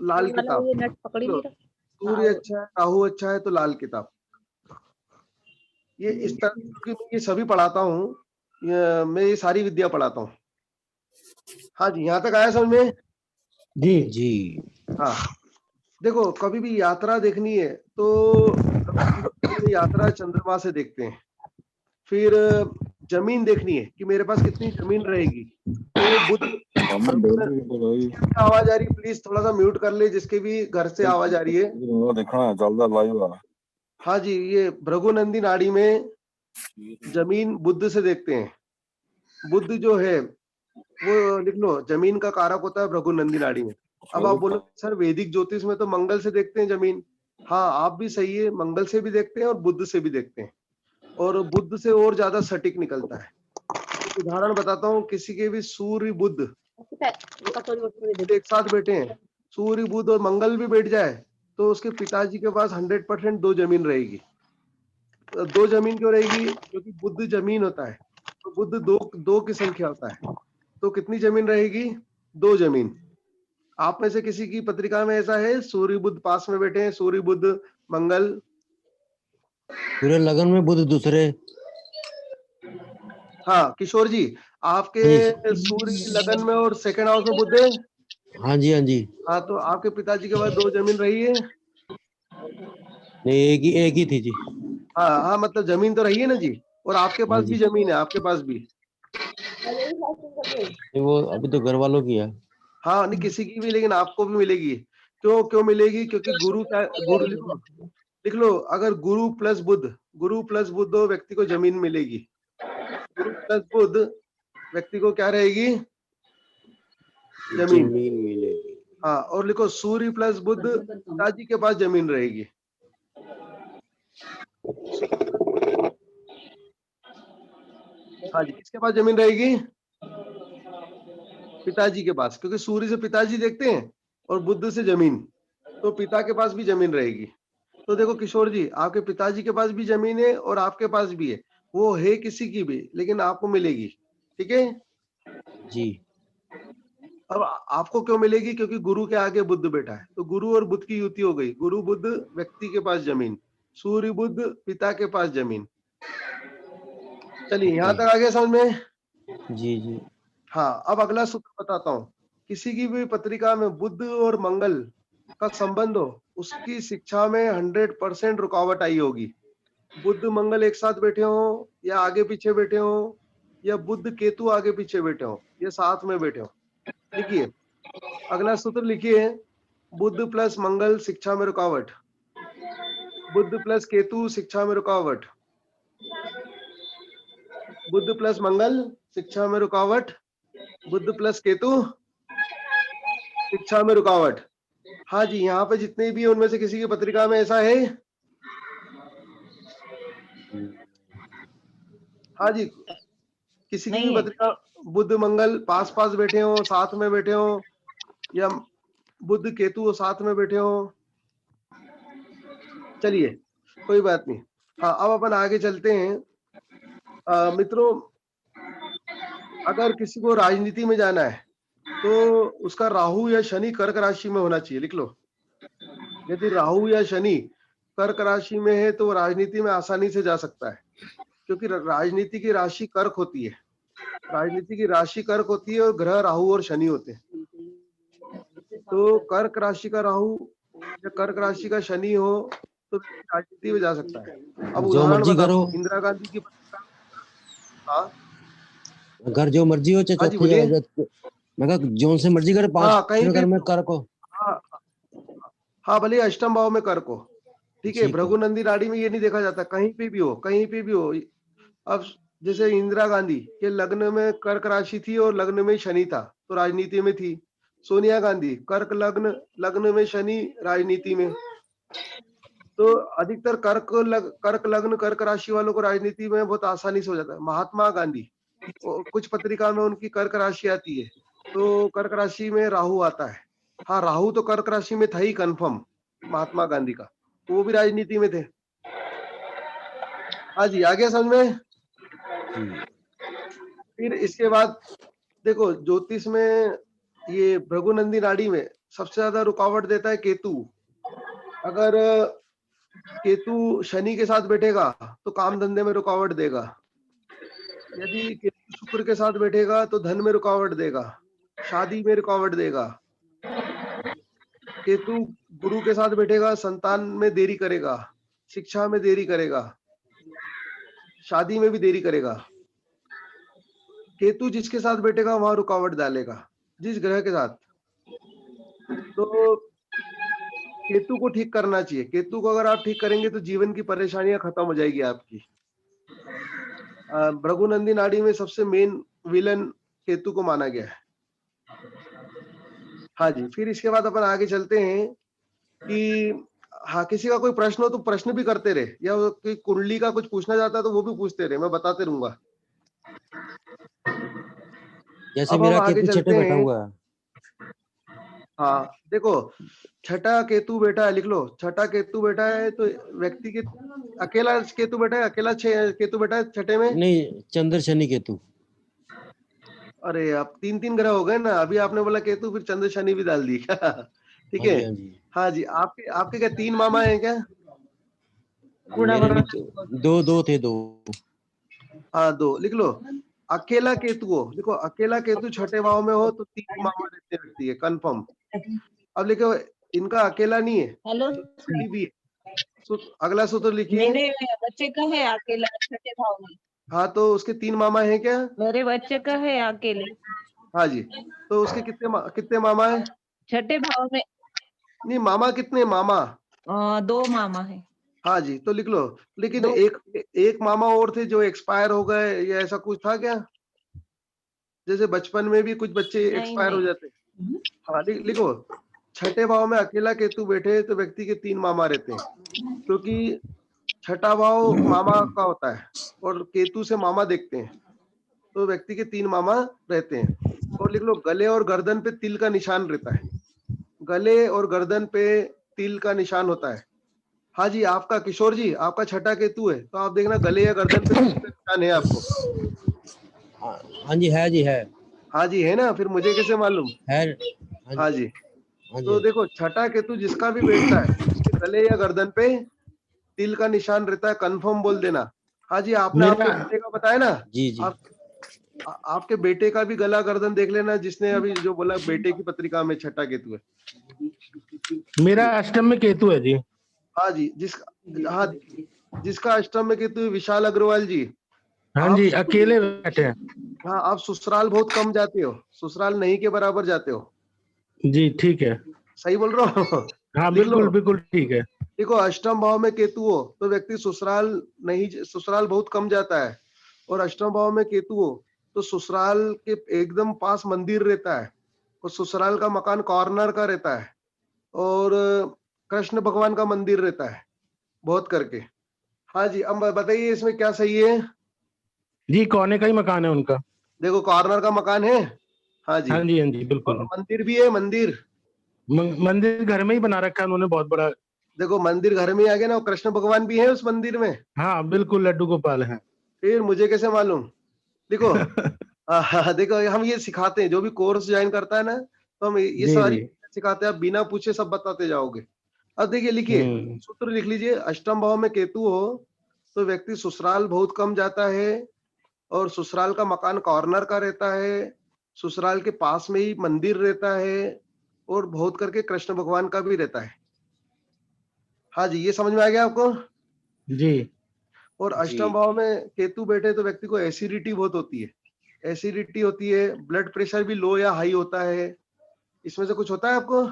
लाल किताब, ये नट पकड़ ही नहीं रहा। सूर्य अच्छा है, राहु अच्छा है तो लाल किताब। ये इस तरह, क्योंकि मैं ये सभी पढ़ाता हूँ, मैं ये सारी विद्या पढ़ाता हूँ। हाँ जी, यहाँ तक आया समझ में? जी जी हाँ, देखो कभी भी यात्रा देखनी है तो पहले यात्रा चंद्रमा से देखते हैं। फिर जमीन देखनी है कि मेरे पास कितनी जमीन रहेगी, तो बुध। आवाज आ रही है, प्लीज थोड़ा सा म्यूट कर ले, जिसके भी घर से आवाज आ रही है। हाँ जी, ये भृगुनंदी नाड़ी में जमीन बुध से देखते हैं। बुध जो है वो लिख लो, जमीन का कारक होता है भृगुनंदी नाड़ी में। अब आप बोलो सर वैदिक ज्योतिष में तो मंगल से देखते हैं जमीन। हाँ, आप भी सही है, मंगल से भी देखते हैं और बुध से भी देखते हैं, और बुध से और ज्यादा सटीक निकलता है। उदाहरण बताता हूँ, किसी के भी सूर्य बुध एक साथ बैठे हैं, सूर्य बुध और मंगल भी बैठ जाए, तो उसके पिताजी के पास 100% दो जमीन रहेगी। दो जमीन क्यों रहेगी? क्योंकि बुध जमीन होता है, तो बुध दो की संख्या होता है, तो कितनी जमीन रहेगी? दो जमीन। आप में से किसी की पत्रिका में ऐसा है सूर्य बुध पास में बैठे हैं, सूर्य बुध मंगल? पूरे लगन में बुध दूसरे। हाँ किशोर जी, आपके सूर्य लगन में और सेकंड हाउस में बुध है। हाँ जी हाँ जी। हाँ, तो आपके पिताजी के पास दो जमीन रही है। नहीं, एक ही थी जी। हाँ हाँ, मतलब जमीन तो रही है ना जी, और आपके पास भी जमीन है, आपके पास भी। नहीं, वो अभी तो घर वालों की है। हाँ, नहीं किसी की भी, लेकिन आपको भी मिलेगी। क्यों क्यों मिलेगी? क्योंकि गुरु का, गुरु लिख लो, अगर गुरु प्लस बुध हो, व्यक्ति को जमीन मिलेगी। गुरु प्लस बुध, व्यक्ति को क्या रहेगी? जमीन। मिलेगी। हाँ, और लिखो सूर्य प्लस बुध, पिताजी के पास जमीन रहेगी। हाँ जी, किसके पास जमीन रहेगी? पिताजी के पास, क्योंकि सूर्य से पिताजी देखते हैं और बुध से जमीन, तो पिता के पास भी जमीन रहेगी। तो देखो किशोर जी, आपके पिताजी के पास भी जमीन है और आपके पास भी है, वो है किसी की भी, लेकिन आपको मिलेगी, ठीक है। जी अब आपको क्यों मिलेगी? क्योंकि गुरु के आगे बुद्ध बैठा है, तो गुरु और बुद्ध की युति हो गई। गुरु बुद्ध व्यक्ति के पास जमीन, सूर्य बुद्ध पिता के पास जमीन। चलिए यहाँ ओके। तक आ गया समझ में? जी जी हाँ, अब अगला सूत्र बताता हूँ। किसी की भी पत्रिका में बुद्ध और मंगल का संबंध हो, उसकी शिक्षा में 100% रुकावट आई होगी। बुद्ध मंगल एक साथ बैठे हो, या आगे पीछे बैठे हो, या बुद्ध केतु आगे पीछे बैठे हो, या साथ में बैठे हो। लिखिए, अगला सूत्र लिखिए, बुद्ध प्लस मंगल शिक्षा में रुकावट, बुद्ध प्लस केतु शिक्षा में रुकावट, बुद्ध प्लस मंगल शिक्षा में रुकावट, बुद्ध प्लस केतु शिक्षा में रुकावट। हाँ जी, यहाँ पे जितने भी हैं उनमें से किसी की पत्रिका में ऐसा है? हाँ जी, किसी की भी नहीं है। पत्रिका बुद्ध मंगल पास पास बैठे हो, साथ में बैठे हो, या बुद्ध केतु साथ में बैठे हो। चलिए कोई बात नहीं। हाँ, अब अपन आगे चलते हैं। मित्रों, अगर किसी को राजनीति में जाना है तो उसका राहु या शनि कर्क राशि में होना चाहिए। लिख लो, यदि राहु या शनि कर्क राशि में है तो वो राजनीति में आसानी से जा सकता है, क्योंकि राजनीति की राशि कर्क होती है। राजनीति की राशि कर्क होती है और ग्रह राहु और शनि होते हैं। तो कर्क राशि का राहु या कर्क राशि का शनि हो तो राजनीति में जा सकता है। अब जो उदाहरण मर्जी बताता करो, हूँ, इंदिरा गांधी की पत्रिका। हाँ घर जो मर्जी हो, चाहे हाँ जी, चौथी बोलिए। जगह, मैं कहा जो से मर्जी करे, हाँ, 5 कहीं घर भी में कर को। हाँ हाँ, भले अष्टम भाव में कर्क हो, ठीक है। ठीक है। भृगुनंदी नाड़ी में ये नहीं देखा जाता, कहीं पे भी हो, कहीं पे भी हो। अब जैसे इंदिरा गांधी के लग्न में कर्क राशि थी और लग्न में शनि था, तो राजनीति में थी। सोनिया गांधी कर्क लग्न, लग्न में शनि, राजनीति में। तो अधिकतर कर्क लग्न कर्क राशि वालों को राजनीति में बहुत आसानी से हो जाता है। महात्मा गांधी, कुछ पत्रिका में उनकी कर्क राशि आती है, तो कर्क राशि में राहु आता है। हाँ, राहु तो कर्क राशि में था ही कंफर्म, महात्मा गांधी का, तो वो भी राजनीति में थे। हाँ जी, आ गया समझ में? फिर इसके बाद देखो, ज्योतिष में ये भृगुनंदी नाड़ी में सबसे ज्यादा रुकावट देता है केतु। अगर केतु शनि के साथ बैठेगा तो काम धंधे में रुकावट देगा। यदि केतु शुक्र के साथ बैठेगा तो धन में रुकावट देगा, शादी में रुकावट देगा। केतु गुरु के साथ बैठेगा, संतान में देरी करेगा, शिक्षा में देरी करेगा, शादी में भी देरी करेगा। केतु जिसके साथ बैठेगा वहां रुकावट डालेगा, जिस ग्रह के साथ। तो केतु को ठीक करना चाहिए। केतु को अगर आप ठीक करेंगे तो जीवन की परेशानियां खत्म हो जाएगी आपकी। भृगुनंदी नाड़ी में सबसे मेन विलन केतु को माना गया है। हाँ जी, फिर इसके बाद अपन आगे चलते हैं कि हाँ, किसी का कोई प्रश्न हो तो प्रश्न भी करते रहे, या कोई कुंडली का कुछ पूछना चाहता है तो वो भी पूछते रहे, मैं बताते रहूंगा। जैसे अब हम मेरा आगे केतु छठे चलते बैठा हैं। हुआ है। हाँ देखो, छठा केतु बैठा है, लिख लो, छठा केतु बैठा है तो व्यक्ति के अकेला केतु बैठा है, अकेला केतु बैठा है छठे में। नहीं, चंद्र शनि केतु। अरे अब 3 ग्रह हो गए ना, अभी आपने बोला केतु, फिर चंद्र शनि भी डाल दी क्या? ठीक हाँ है। जी हाँ जी। हाँ जी, आपके आपके क्या 3 मामा हैं क्या? मेरे भी दो दो थे, 2। हाँ 2 लिख लो। अकेला केतु हो, देखो अकेला केतु छठे भाव में हो तो 3 मामा रहते हैं व्यक्ति के, कन्फर्म। अब लिखो, इनका अकेला नहीं है, हेलो, शनि भी है। अगला सूत्र लिखिए। मेरे बच्चे का है अकेला छठे भाव में। हाँ, तो उसके 3 मामा हैं क्या? मेरे बच्चे का है अकेले हाँ जी, तो उसके कितने मामा हैं? छठे भाव में। नहीं, मामा कितने मामा? 2 मामा है। हाँ जी, तो लिख लो। लेकिन 2 एक मामा और थे जो एक्सपायर हो गए, या ऐसा कुछ था क्या? जैसे बचपन में भी कुछ बच्चे नहीं एक्सपायर हो नहीं। जाते हैं। हाँ, लिखो, छठे भाव में अकेला केतु बैठे तो व्यक्ति के 3 मामा रहते हैं, क्योंकि छठा भाव मामा का होता है और केतु से मामा देखते हैं, तो व्यक्ति के 3 मामा रहते हैं। और लिख लो, गले और गर्दन पे तिल का निशान रहता है। गले और गर्दन पे तिल का निशान होता है, हाँ जी, आपका किशोर जी, आपका छठा केतु है, तो आप देखना गले या गर्दन पे किस पे निशान है आपको। हाँ जी, है जी, है हाँ जी, है ना, फिर मुझे कैसे मालूम। है। हाँ जी, हाँ तो जी देखो छठा केतु जिसका भी बैठता है उसके गले या गर्दन पे तिल का निशान रहता है, कंफर्म बोल देना। हाँ जी, आपने मेरा आपके बेटे का बताया ना, जी जी। आप आपके बेटे का भी गला गर्दन देख लेना, जिसने अभी जो बोला बेटे की पत्रिका में छठा केतु है। मेरा अष्टम में केतु है जी। हाँ जी, जिसका अष्टम में केतु है, विशाल अग्रवाल जी, हाँ आप जी, अकेले बैठे हैं। हाँ, आप ससुराल बहुत कम जाते हो, ससुराल नहीं के बराबर जाते हो। जी ठीक है। सही बोल रहा हूँ। हाँ लिख लो, बिल्कुल बिल्कुल ठीक है। देखो अष्टम भाव में केतु हो तो व्यक्ति ससुराल बहुत कम जाता है, और अष्टम भाव में केतु हो तो ससुराल के एकदम पास मंदिर रहता है, और ससुराल का मकान कॉर्नर का रहता है, और कृष्ण भगवान का मंदिर रहता है बहुत करके। हाँ जी, अब बताइए इसमें क्या सही है। जी कोने का ही मकान है उनका। देखो कॉर्नर का मकान है। हाँ जी, हाँ जी और बिल्कुल। मंदिर भी है, मंदिर। मंदिर घर में ही बना रखा है उन्होंने, बहुत बड़ा। देखो मंदिर घर में ही आ गया ना, और कृष्ण भगवान भी है उस मंदिर में। हाँ बिल्कुल, लड्डू गोपाल है। फिर मुझे कैसे मालूम। देखो हाँ, देखो हम ये सिखाते हैं, जो भी कोर्स ज्वाइन करता है ना, तो हम ये जी सारी जी। चीजें सिखाते हैं, आप बिना पूछे सब बताते जाओगे। अब देखिए, लिखिए हम्म। सूत्र लिख लीजिए। अष्टम भाव में केतु हो तो व्यक्ति ससुराल बहुत कम जाता है, और ससुराल का मकान कॉर्नर का रहता है, ससुराल के पास में ही मंदिर रहता है, और बहुत करके कृष्ण भगवान का भी रहता है। हाँ जी, ये समझ में आ गया आपको। जी और जी अष्टम भाव में केतु बैठे तो व्यक्ति को एसिडिटी बहुत होती है, एसिडिटी होती है, ब्लड प्रेशर भी लो या हाई होता है। इसमें से कुछ होता है आपको।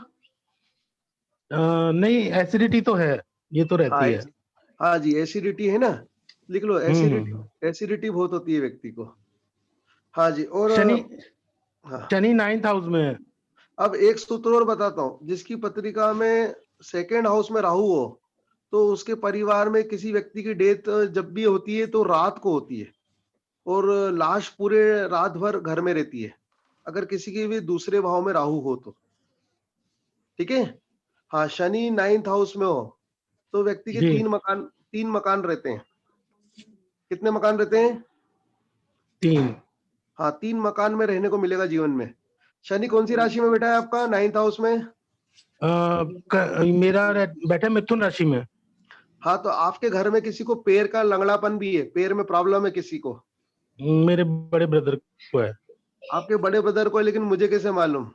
नहीं, एसिडिटी तो है, ये तो हाँ रहती है। हाँ जी, एसिडिटी है ना, लिख लो एसिडिटी। हम्म। एसिडिटी बहुत होती है व्यक्ति को। हाँ जी, और शनि, हाँ, शनि 9th हाउस में है। अब एक सूत्र और बताता हूँ। जिसकी पत्रिका में सेकेंड हाउस में राहु हो तो उसके परिवार में किसी व्यक्ति की डेथ जब भी होती है तो रात को होती है, और लाश पूरे रात भर घर में रहती है, अगर किसी के भी दूसरे भाव में राहु हो तो। ठीक है। हाँ, शनि 9th हाउस में हो तो व्यक्ति के जी 3 मकान रहते हैं। कितने मकान रहते हैं। 3। हाँ, 3 मकान में रहने को मिलेगा जीवन में। शनि कौन सी राशि में बैठा है आपका 9th हाउस में। मेरा बैठा है मिथुन राशि में। हाँ, तो आपके घर में किसी को पैर का लंगड़ापन भी है, पैर में प्रॉब्लम है किसी को। मेरे बड़े ब्रदर को है। आपके बड़े ब्रदर को है, लेकिन मुझे कैसे मालूम।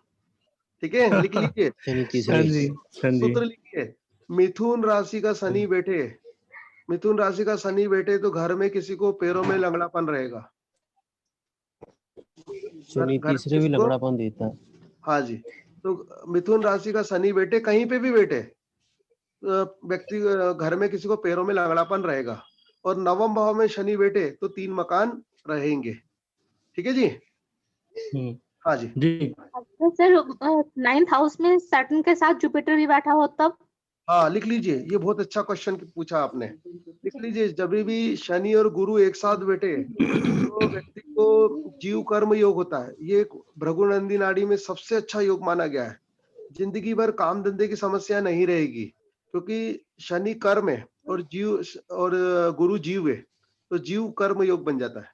ठीक है, लिख लीजिए शनि हाँ तीसरे। जी। हाँ जी। सूत्र लिखिए। मिथुन राशि का शनि बैठे, मिथुन राशि का शनि बैठे तो घर में किसी को पैरों में लंगड़ापन रहेगा। शनि घर में तीसरे भी किसी को, लंगड़ापन देता है। हाँ जी, तो मिथुन राशि का शनि बैठे कहीं पे भी बैठे, व्यक्ति घर में किसी को पैरों में लंगड़ापन रहेगा। और नवम भाव में शनि बैठे तो 3 मकान रहेंगे। ठीक है जी। हम्म। हाँ जी, जी तो सर 9th हाउस में सैटर्न के साथ जुपिटर भी बैठा हो तब। हाँ लिख लीजिए, ये बहुत अच्छा क्वेश्चन पूछा आपने। लिख लीजिए, जब भी शनि और गुरु एक साथ बैठे तो व्यक्ति को जीव कर्म योग होता है। ये भृगुनंदी नाड़ी में सबसे अच्छा योग माना गया है। जिंदगी भर काम धंधे की समस्या नहीं रहेगी, क्योंकि शनि कर्म है और गुरु जीव है, तो जीव कर्म योग बन जाता है।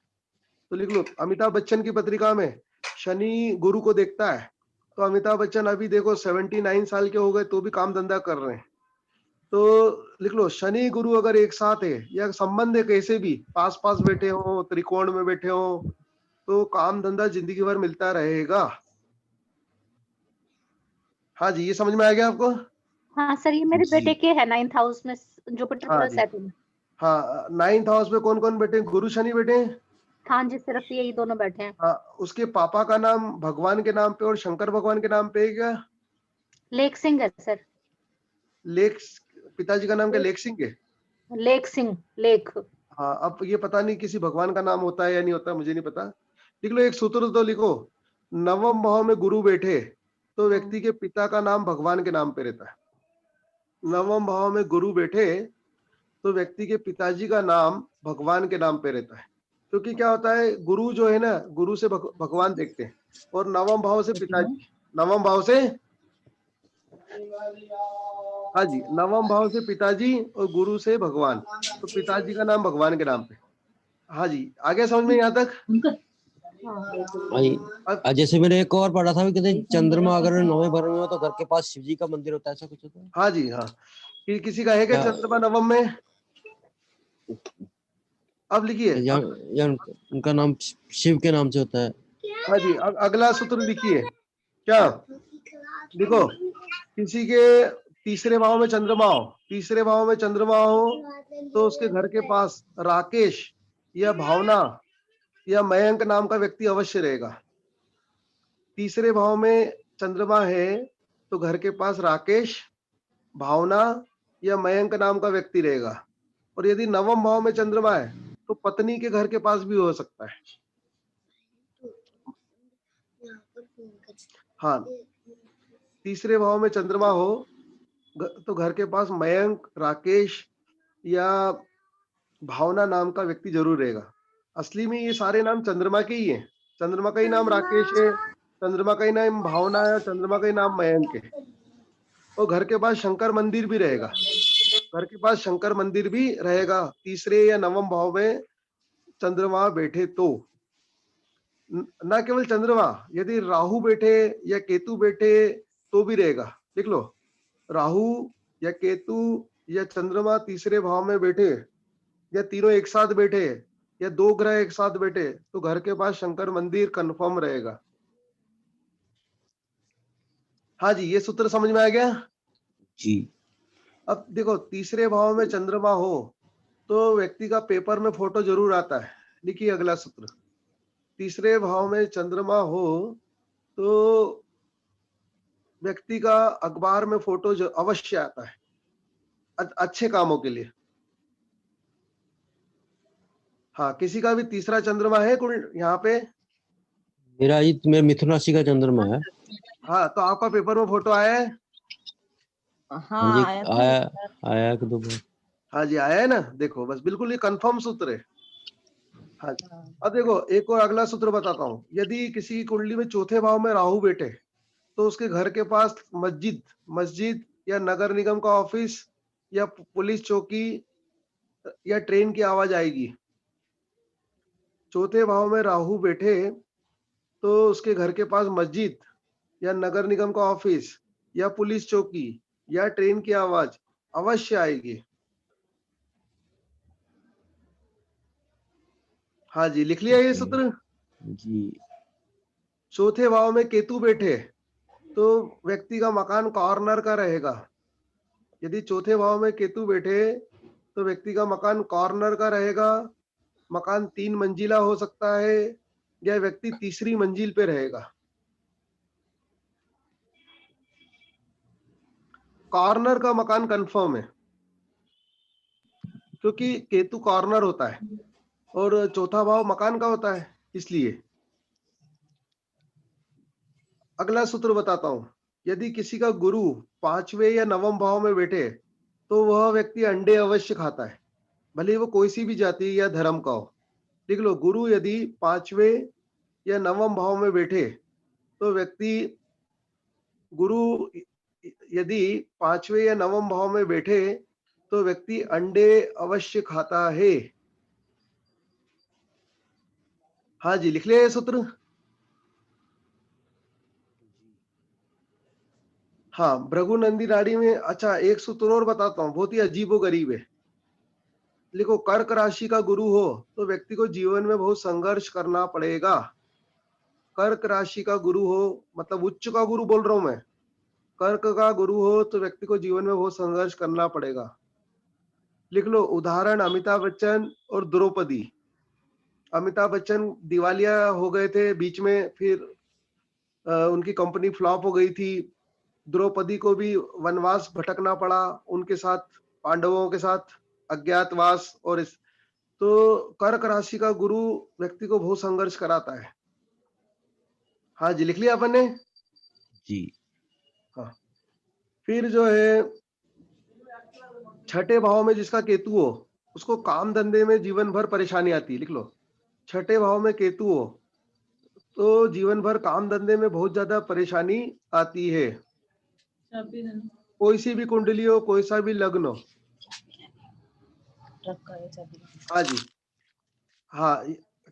तो लिख लो, अमिताभ बच्चन की पत्रिका में शनि गुरु को देखता है, तो अमिताभ बच्चन अभी देखो 79 साल के हो गए तो भी काम धंधा कर रहे हैं। तो लिख लो, शनि गुरु अगर एक साथ है या संबंध है, कैसे भी पास पास बैठे हो, त्रिकोण में बैठे हो, तो काम धंधा जिंदगी भर मिलता रहेगा। हाँ जी, ये समझ में आ गया आपको। हाँ सर, ये मेरे जी बेटे के है 9th हाउस में जुपिटर हाँ प्लस जी, सैटर्न। हाँ 9th हाउस में कौन कौन बैठे हैं, गुरु शनि बैठे हैं। हाँ जी, सिर्फ यही दोनों बैठे हैं। हाँ, उसके पापा का नाम भगवान के नाम पे और शंकर भगवान के नाम पे है क्या। लेक सिंह है सर। लेख, पिताजी का नाम क्या लेख सिंह है। Lake Singh, lake. हाँ, अब ये पता नहीं किसी भगवान का नाम होता है या नहीं होता, मुझे नहीं पता। लिख लो, एक सूत्र तो लिखो। नवम भाव में गुरु बैठे तो व्यक्ति के पिता का नाम भगवान के नाम पे रहता है। नवम भाव में गुरु बैठे तो व्यक्ति के पिताजी का नाम भगवान के नाम पे रहता है। क्योंकि क्या होता है, गुरु जो है ना, गुरु से भगवान देखते हैं, और नवम भाव से पिताजी, नवम भाव से हाँ जी, नवम भाव से पिताजी और गुरु से भगवान, तो पिताजी का नाम भगवान के नाम पे। हाँ जी, आगे समझ में यहाँ तक? जैसे मैंने एक और पढ़ा था कि चंद्रमा अगर 9वें भाव में हो तो घर के पास शिव जी का मंदिर होता है, ऐसा कुछ होता है? हाँ जी, हाँ। किसी का है क्या चंद्रमा नवम में? अब लिखिए। या उनका नाम शिव के नाम से होता है। हाँ जी, अगला सूत्र लिखिए। क्या देखो, किसी के तीसरे भाव में चंद्रमा हो, तीसरे भाव में चंद्रमा हो तो उसके घर के पास राकेश या भावना या मयंक नाम का व्यक्ति अवश्य रहेगा। तीसरे भाव में चंद्रमा है तो घर के पास राकेश, भावना या मयंक नाम का व्यक्ति रहेगा। और यदि नवम भाव में चंद्रमा है तो पत्नी के घर के पास भी हो सकता है। हाँ, तीसरे भाव में चंद्रमा हो तो घर के पास मयंक, राकेश या भावना नाम का व्यक्ति जरूर रहेगा। असली में ये सारे नाम चंद्रमा के ही हैं। चंद्रमा का ही नाम राकेश है, चंद्रमा का ही नाम भावना है, चंद्रमा का ही नाम मयंक है। और घर के पास शंकर मंदिर भी रहेगा, घर के पास शंकर मंदिर भी रहेगा तीसरे या नवम भाव में चंद्रमा बैठे तो। न केवल चंद्रमा, यदि राहु बैठे या केतु बैठे तो भी रहेगा। लिख लो, राहु या केतु या चंद्रमा तीसरे भाव में बैठे या तीनों एक साथ बैठे या दो ग्रह एक साथ बैठे तो घर के पास शंकर मंदिर कंफर्म रहेगा। हाँ जी, ये सूत्र समझ में आ गया जी। अब देखो, तीसरे भाव में चंद्रमा हो तो व्यक्ति का पेपर में फोटो जरूर आता है। लिखिए अगला सूत्र, तीसरे भाव में चंद्रमा हो तो व्यक्ति का अखबार में फोटो जो अवश्य आता है अच्छे कामों के लिए। हाँ, किसी का भी तीसरा चंद्रमा है यहाँ पे? मेरा मिथुन राशि का चंद्रमा है। हाँ, तो आपका पेपर में फोटो आया है? हाँ, आया था। आया कि 2 बार। हाँ जी, आया है ना। देखो, बस बिल्कुल ये कंफर्म सूत्र है। हाँ, अब देखो एक और अगला सूत्र बताता हूँ। यदि किसी की कुंडली में चौथे भाव में राहु बैठे तो उसके घर के पास मस्जिद या नगर निगम का ऑफिस या पुलिस चौकी या ट्रेन की आवाज आएगी। चौथे भाव में राहु बैठे तो उसके घर के पास मस्जिद या नगर निगम का ऑफिस या पुलिस चौकी या ट्रेन की आवाज अवश्य आएगी। हाँ जी, लिख लिया ये सूत्र जी। चौथे भाव में केतु बैठे तो व्यक्ति का मकान कॉर्नर का रहेगा। यदि चौथे भाव में केतु बैठे तो व्यक्ति का मकान कॉर्नर का रहेगा। मकान 3 मंजिला हो सकता है या व्यक्ति तीसरी मंजिल पे रहेगा। कॉर्नर का मकान कंफर्म है क्योंकि केतु कॉर्नर होता है और चौथा भाव मकान का होता है, इसलिए। अगला सूत्र बताता हूं। यदि किसी का गुरु 5वें या नवम भाव में बैठे तो वह व्यक्ति अंडे अवश्य खाता है, भले वो कोई सी भी जाति या धर्म का हो। लिख लो, गुरु यदि 5वें या नवम भाव में बैठे तो व्यक्ति गुरु यदि 5वें या नवम भाव में बैठे तो व्यक्ति अंडे अवश्य खाता है। हाँ जी, लिख लिया ये सूत्र। हाँ, भृगुनंदी नाड़ी में। अच्छा, एक सूत्र और बताता हूँ, बहुत ही अजीबोगरीब है। लिखो, कर्क राशि का गुरु हो तो व्यक्ति को जीवन में बहुत संघर्ष करना पड़ेगा। कर्क राशि का गुरु हो, मतलब उच्च का गुरु बोल रहा हूं मैं। कर्क का गुरु हो तो व्यक्ति को जीवन में बहुत संघर्ष करना पड़ेगा। लिख लो, उदाहरण अमिताभ बच्चन और द्रौपदी। अमिताभ बच्चन दिवालिया हो गए थे बीच में, फिर उनकी कंपनी फ्लॉप हो गई थी। द्रौपदी को भी वनवास भटकना पड़ा उनके साथ, पांडवों के साथ अज्ञातवास। और इस तो कर्क राशि का गुरु व्यक्ति को बहुत संघर्ष कराता है। हाँ जी, लिख लिया अपन ने जी। हाँ, फिर जो है छठे भाव में जिसका केतु हो उसको काम धंधे में जीवन भर परेशानी आती है। लिख लो, छठे भाव में केतु हो तो जीवन भर काम धंधे में बहुत ज्यादा परेशानी आती है। कोई सी भी कुंडली हो, कोई सा भी लग्न हो। हाँ जी, हाँ,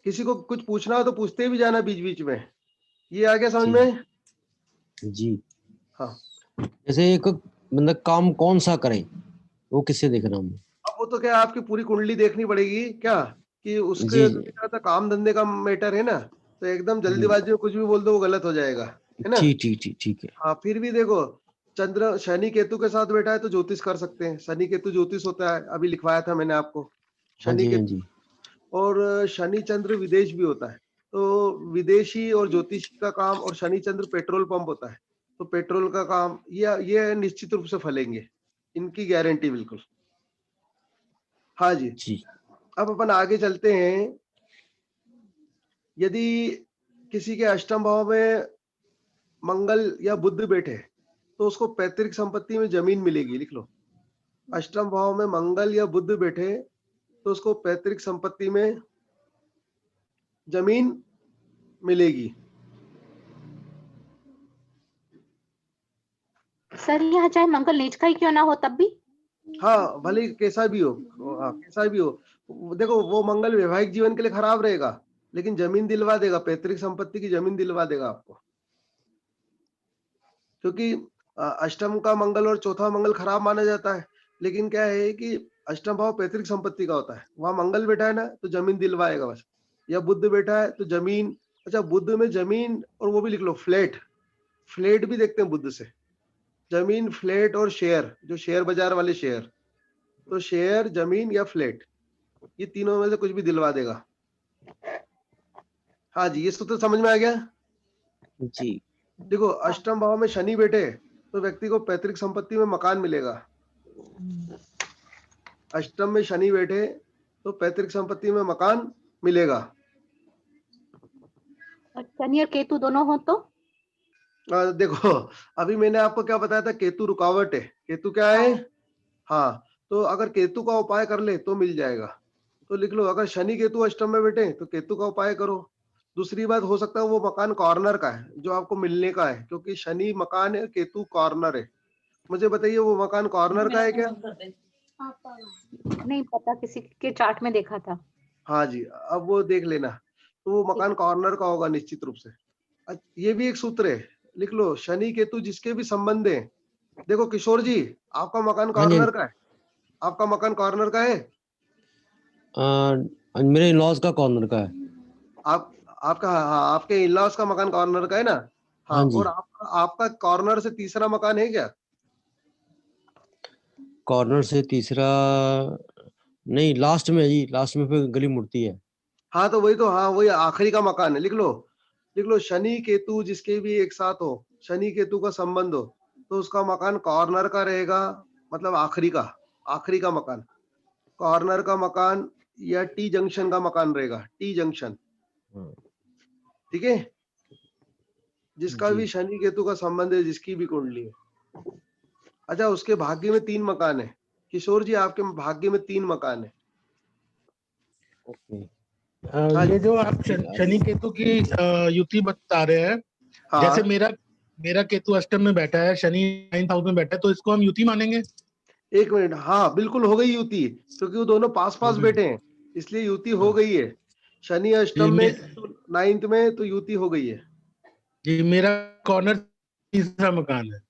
किसी को कुछ पूछना हो तो पूछते भी जाना बीच बीच में। ये आ गया समझ जी। में? जी। हाँ, जैसे एक बंदा काम कौन सा करे, वो किससे देखना हमें? अब वो तो क्या आपकी पूरी कुंडली देखनी पड़ेगी क्या, कि उसके जी, क्या था, काम धंधे का मैटर है ना, तो एकदम जल्दीबाजी में कुछ भी बोल दो वो गलत हो जाएगा, है ना। ठीक है। हाँ, फिर भी देखो, चंद्र शनि केतु के साथ बैठा है तो ज्योतिष कर सकते हैं। शनि केतु ज्योतिष होता है, अभी लिखवाया था मैंने आपको। हाँ शनि जी, हाँ केतु जी। और शनि चंद्र विदेश भी होता है। तो विदेशी और ज्योतिषी का काम, और शनि चंद्र पेट्रोल पंप होता है, तो पेट्रोल का काम ये निश्चित रूप से फलेंगे, इनकी गारंटी बिल्कुल। हाँ जी, जी। अब अपन आगे चलते हैं। यदि किसी के अष्टम भाव में मंगल या बुध बैठे तो उसको पैतृक संपत्ति में जमीन मिलेगी, लिख लो। अष्टम भाव में मंगल या बुध बैठे तो उसको पैतृक संपत्ति में जमीन मिलेगी। सर यहाँ चाहे मंगल नीच का ही क्यों ना हो तब भी? हाँ, भले ही कैसा भी हो, हाँ, कैसा भी हो। देखो, वो मंगल वैवाहिक जीवन के लिए खराब रहेगा, लेकिन जमीन दिलवा देगा, पैतृक संपत्ति की जमीन दिलवा देगा आपको। क्योंकि अष्टम का मंगल और चौथा मंगल खराब माना जाता है, लेकिन क्या है कि अष्टम भाव पैतृक संपत्ति का होता है, वहां मंगल बैठा है ना तो जमीन दिलवाएगा बस। या बुध बैठा है तो जमीन, अच्छा, बुध में जमीन, और वो भी लिख लो फ्लैट, फ्लैट भी देखते हैं बुध से। जमीन, फ्लैट और शेयर, जो शेयर बाजार वाले शेयर, तो शेयर, जमीन या फ्लैट, ये तीनों में से कुछ भी दिलवा देगा। हाँ जी, ये सूत्र समझ में आ गया? जी। देखो, अष्टम भाव में शनि बैठे तो व्यक्ति को पैतृक संपत्ति में मकान मिलेगा। अष्टम में शनि बैठे तो पैतृक संपत्ति में मकान मिलेगा। और शनि और केतु दोनों हो तो? देखो, अभी मैंने आपको क्या बताया था, केतु रुकावट है। केतु क्या है? हाँ, तो अगर केतु का उपाय कर ले तो मिल जाएगा। तो लिख लो, अगर शनि केतु अष्टम में बैठे तो केतु का उपाय करो। दूसरी बात, हो सकता है वो मकान कॉर्नर का है जो आपको मिलने का है, क्योंकि शनि मकान है, केतु कॉर्नर है। मुझे बताइए, वो मकान कॉर्नर का है क्या? नहीं पता, किसी के चार्ट में देखा था। हाँ जी, अब वो देख लेना, तो वो मकान कॉर्नर का होगा निश्चित रूप से। ये भी एक सूत्र है, लिख लो, शनि केतु जिसके भी संबंध है। देखो किशोर जी, आपका मकान हाँ जी। कॉर्नर का है? आपका मकान कॉर्नर का है? मेरे इन-लॉज का कॉर्नर का है। आपका, हाँ, आपके इन-लॉज का मकान कॉर्नर का है ना? हाँ, हाँ जी। और आपका कॉर्नर से तीसरा मकान है क्या? कॉर्नर से तीसरा नहीं, लास्ट में है जी, लास्ट में फिर गली मुड़ती है। हाँ, तो वही तो, हाँ, वही आखिरी का मकान है। लिख लो, शनि केतु जिसके भी एक साथ हो, शनि केतु का संबंध हो, तो उसका मकान कॉर्नर का रहेगा, मतलब आखिरी का मकान, कॉर्नर का मकान, या टी जंक्शन का मकान रहेगा, टी जंक्शन। हाँ। ठीक है, जिसका जी। भी शनि केतु का संबंध है, जिसकी भी कुंडली है। अच्छा, उसके भाग्य में 3 मकान है। किशोर जी, आपके भाग्य में 3 मकान है। ओके। हाँ ये जी, जो आप शनि केतु की युति बता रहे हैं, जैसे हाँ, मेरा केतु अष्टम में बैठा है, शनि 9th हाउस में बैठा है, तो इसको हम युति मानेंगे? 1 मिनट, हाँ, बिल्कुल हो गई युति, क्योंकि वो दोनों पास हो पास गई। बैठे हैं, इसलिए युति हो हाँ। गई है। शनि जी अष्टम में, केतु 9th में, तो युति हो गई है। जी मेरा कॉर्नर तीसरा मकान है।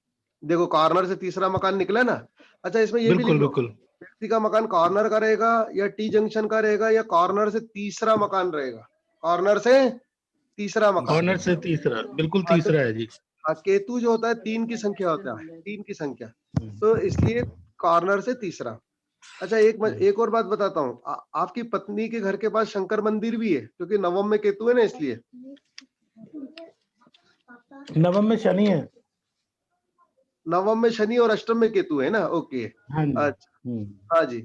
देखो, कॉर्नर से तीसरा मकान निकला ना। अच्छा, इसमें ये भी लिख बिल्कुल लो, बिल्कुल। व्यक्ति का मकान कॉर्नर का रहेगा, या टी जंक्शन का रहेगा, या कॉर्नर से तीसरा मकान रहेगा। कॉर्नर से तीसरा मकान। कॉर्नर से तीसरा, बिल्कुल हाँ, तो तीसरा है जी। केतु जो होता है 3 की संख्या होता है, 3 की संख्या, तो इसलिए कॉर्नर से तीसरा। अच्छा, एक और बात बताता हूँ, आपकी पत्नी के घर के पास शंकर मंदिर भी है, क्योंकि नवम में केतु है ना, इसलिए। नवम में शनि है। नवम में शनि और अष्टम में केतु है ना, ओके। हाँ जी। अच्छा, हाँ जी,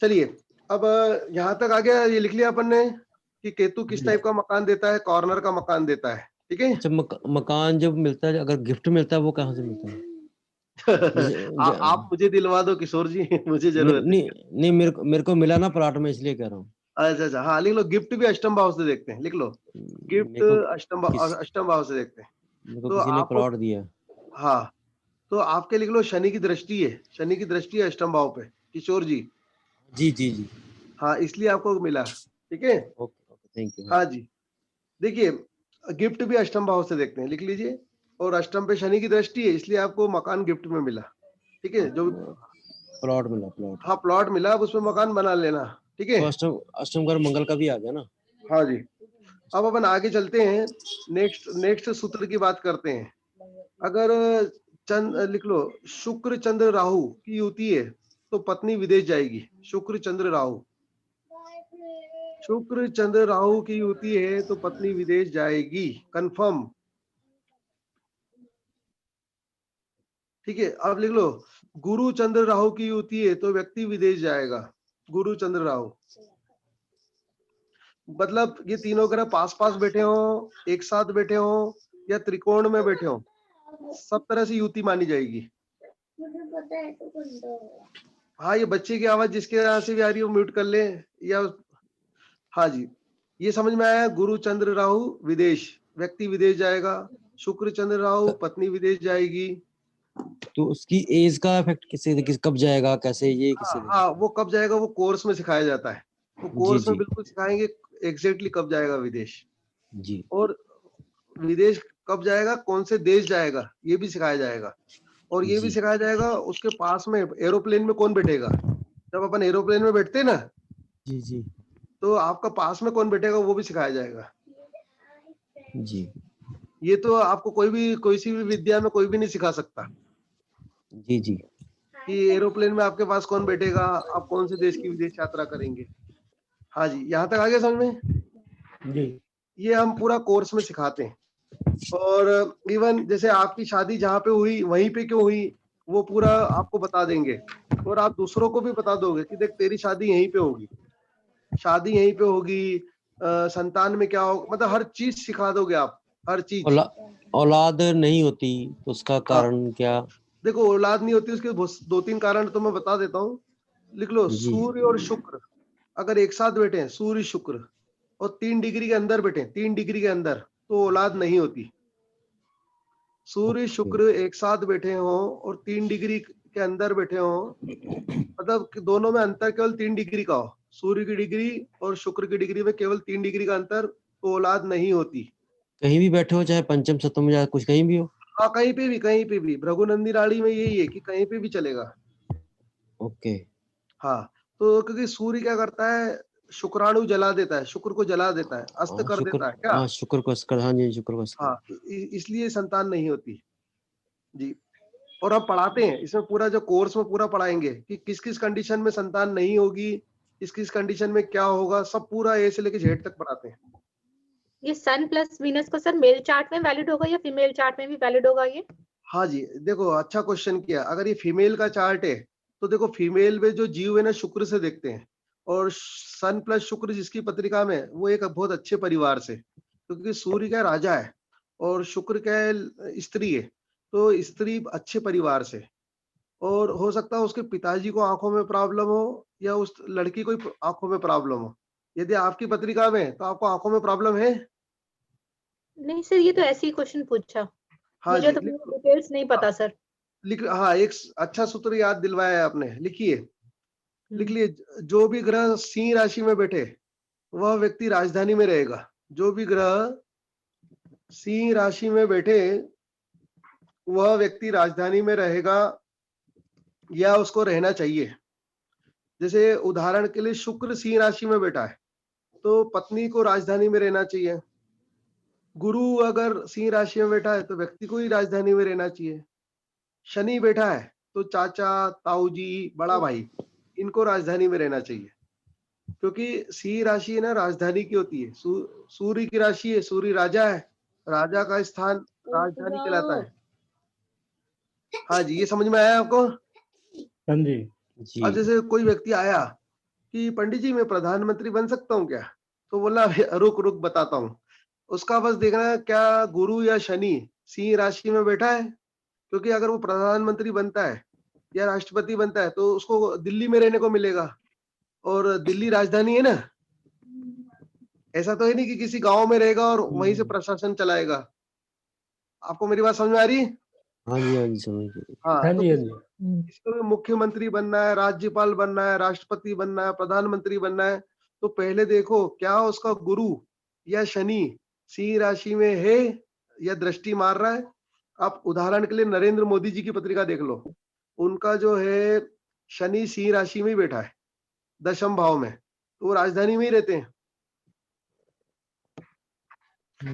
चलिए, अब यहाँ तक आ गया, ये लिख लिया अपन ने कि केतु किस टाइप का मकान देता है, कॉर्नर का मकान देता है। ठीक है। अच्छा, मकान जब मिलता है, अगर गिफ्ट मिलता है, वो कहाँ से मिलता है? आप मुझे दिलवा दो किशोर जी, मुझे जरूरत है। नहीं नहीं, मेरे को मिला ना प्लाट में, इसलिए कह रहा हूँ। अच्छा, हाँ, लिख लो, गिफ्ट भी अष्टम भाव से देखते हैं, लिख लो, गिफ्ट मेरे को अष्टम भाव से देखते हैं। मेरे को तो किसी ने आपको, प्लॉट दिया। हाँ, तो आपके लिख लो शनि की दृष्टि है, शनि की दृष्टि है अष्टम भाव पे, किशोर जी। जी जी जी। हाँ, इसलिए आपको मिला। ठीक है, ओके ओके, थैंक यू। हाँ जी। देखिए, गिफ्ट भी अष्टम भाव से देखते हैं, लिख लीजिए। और अष्टम पे शनि की दृष्टि है, इसलिए आपको मकान गिफ्ट में मिला। ठीक है, जो प्लॉट मिला, प्लॉट। हाँ प्लॉट मिला, अब उसमें मकान बना लेना। ठीक है, तो अष्टम अष्टम घर मंगल का भी आ गया ना। हाँ जी। अब अपन आगे चलते हैं, नेक्स्ट सूत्र की बात करते हैं। अगर लिख लो शुक्र चंद्र राहु की युति है तो पत्नी विदेश जाएगी। शुक्र चंद्र राहु, शुक्र चंद्र राहु की युति है तो पत्नी विदेश जाएगी, कंफर्म। ठीक है, अब लिख लो गुरु चंद्र राहु की युति है तो व्यक्ति विदेश जाएगा। गुरु चंद्र राहु मतलब ये तीनों ग्रह पास पास बैठे हो, एक साथ बैठे हो या त्रिकोण में बैठे हो, सब तरह से युति मानी जाएगी। हाँ, ये बच्चे की आवाज जिसके यहाँ से भी आ रही है वो म्यूट कर ले, या हाँ जी, ये समझ में आया। गुरु चंद्र राहु विदेश, व्यक्ति विदेश जाएगा। शुक्र चंद्र राहु पत्नी विदेश जाएगी। तो उसकी एज का इफेक्ट कब जाएगा, कैसे, ये किससे हाँ हाँ, वो कब जाएगा वो कोर्स में सिखाया जाता है, वो जी कोर्स में जी बिल्कुल सिखाएंगे एग्जैक्टली कब जाएगा विदेश, जी। और विदेश कब जाएगा, कौन से देश जाएगा ये भी सिखाया जाएगा। और ये भी जी सिखाया जाएगा उसके पास में एरोप्लेन में कौन बैठेगा। जब अपन एरोप्लेन में बैठते हैं ना, जी जी तो आपका पास में कौन बैठेगा वो भी सिखाया जाएगा। जी ये तो आपको कोई सी भी विद्या में कोई भी नहीं सिखा सकता जी जी कि एरोप्लेन में आपके पास कौन बैठेगा, आप कौन से देश की विदेश यात्रा करेंगे। हाँ जी, यहाँ तक आ गया समझ में। जी। ये हम पूरा कोर्स में सिखाते हैं। और इवन जैसे आपकी शादी जहाँ पे हुई वहीं पे क्यों हुई वो पूरा आपको बता देंगे, और आप दूसरों को भी बता दोगे कि देख तेरी शादी यहीं पे होगी, शादी यहीं पे होगी, संतान में क्या होगा, मतलब हर चीज सिखा दोगे आप, हर चीज। औलाद नहीं होती तो उसका हाँ, कारण क्या। देखो औलाद नहीं होती उसके 2-3 कारण तो मैं बता देता हूँ। लिख लो जी सूर्य और शुक्र अगर एक साथ बैठे हैं, सूर्य शुक्र, और 3 डिग्री के अंदर बैठे, 3 डिग्री के अंदर, तो औलाद नहीं होती। सूर्य ओके। शुक्र एक साथ बैठे हो और 3 डिग्री के अंदर बैठे हो, मतलब कि दोनों में अंतर केवल 3 डिग्री का हो, सूर्य की डिग्री और शुक्र की डिग्री में केवल 3 डिग्री का अंतर, तो औलाद नहीं होती। कहीं भी बैठे हो, चाहे पंचम सप्तम या कुछ कहीं भी हो। हाँ, कहीं पे भी भृगुनंदी नाड़ी में यही है कि कहीं पे भी चलेगा। ओके। हाँ, तो क्योंकि सूर्य क्या करता है, शुक्राणु जला देता है, शुक्र को जला देता है, अस्त कर शुक्र, देता है क्या। हाँ शुक्र को अस्कर, हाँ जी शुक्र को अस्कर। हाँ, इसलिए संतान नहीं होती जी। और हम पढ़ाते हैं इसमें, पूरा जो कोर्स में पूरा पढ़ाएंगे कि किस किस कंडीशन में संतान नहीं होगी, किस किस कंडीशन में क्या होगा, सब पूरा ए से लेके जेड तक पढ़ाते हैं। ये सन प्लस वीनस को सर मेल चार्ट में वैलिड होगा या फीमेल चार्ट में भी वैलिड होगा ये। हाँ जी, देखो अच्छा क्वेश्चन किया। अगर ये फीमेल का चार्ट है तो देखो फीमेल में जो जीव है ना शुक्र से देखते हैं, और सन प्लस शुक्र जिसकी पत्रिका में वो एक बहुत अच्छे परिवार से, क्योंकि सूर्य का राजा है और शुक्र का स्त्री है, तो स्त्री अच्छे परिवार से। और हो सकता है उसके पिताजी को आंखों में प्रॉब्लम हो या उस लड़की को आंखों में प्रॉब्लम हो। यदि आपकी पत्रिका में तो आपको आंखों में प्रॉब्लम है। नहीं सर, ये तो ऐसे ही क्वेश्चन पूछा, हाँ मुझे जी, तो डिटेल्स नहीं पता सर। हाँ, एक अच्छा सूत्र याद दिलवाया है आपने, लिखिए, लिख लिए। जो भी ग्रह सिंह राशि में बैठे वह व्यक्ति राजधानी में रहेगा। जो भी ग्रह सिंह राशि में बैठे वह व्यक्ति राजधानी में रहेगा या उसको रहना चाहिए। जैसे उदाहरण के लिए शुक्र सिंह राशि में बैठा है तो पत्नी को राजधानी में रहना चाहिए। गुरु अगर सिंह राशि में बैठा है तो व्यक्ति को ही राजधानी में रहना चाहिए। शनि बैठा है तो चाचा, ताऊ जी, बड़ा भाई, इनको राजधानी में रहना चाहिए, क्योंकि सिंह राशि है ना राजधानी की होती है। सूर्य की राशि है, सूर्य राजा है, राजा का स्थान राजधानी कहलाता है। हाँ जी, ये समझ में आया आपको। हाँ जी जी अब जैसे कोई व्यक्ति आया कि पंडित जी मैं प्रधानमंत्री बन सकता हूँ क्या, तो बोला रुक रुक बताता हूँ। उसका बस देखना है क्या गुरु या शनि सिंह राशि में बैठा है, क्योंकि अगर वो प्रधानमंत्री बनता है या राष्ट्रपति बनता है तो उसको दिल्ली में रहने को मिलेगा, और दिल्ली राजधानी है ना। ऐसा तो है नहीं कि किसी गांव में रहेगा और वहीं से प्रशासन चलाएगा। आपको मेरी बात समझ में आ रही है। हाँ जी समझ गए। हाँ, हाँ तो जी, हाँ जी। इसको भी मुख्यमंत्री बनना है, राज्यपाल बनना है, राष्ट्रपति बनना है, प्रधानमंत्री बनना है, तो पहले देखो क्या उसका गुरु या शनि सिंह राशि में है या दृष्टि मार रहा है। आप उदाहरण के लिए नरेंद्र मोदी जी की पत्रिका देख लो, उनका जो है शनि सिंह राशि में ही बैठा है, दशम भाव में, तो वो राजधानी में ही रहते हैं।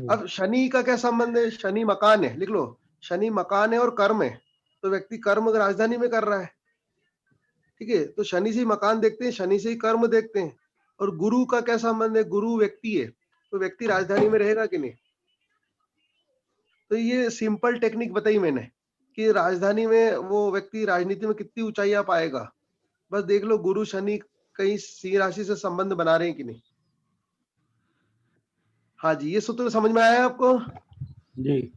अब शनि का क्या संबंध है? शनि मकान है, लिख लो, शनि मकान है और कर्म है, तो व्यक्ति कर्म राजधानी में कर रहा है, ठीक है। तो शनि से ही मकान देखते हैं, शनि से ही कर्म देखते हैं। और गुरु का क्या संबंध है? गुरु व्यक्ति है, तो व्यक्ति राजधानी में रहेगा कि नहीं। तो ये सिंपल टेक्निक बताई मैंने कि राजधानी में वो व्यक्ति राजनीति में कितनी ऊंचाई पाएगा। बस देख लो गुरु शनि कहीं सिंह राशि से संबंध बना रहे हैं कि नहीं। हाँ जी, ये सूत्र समझ में आया आपको? जी।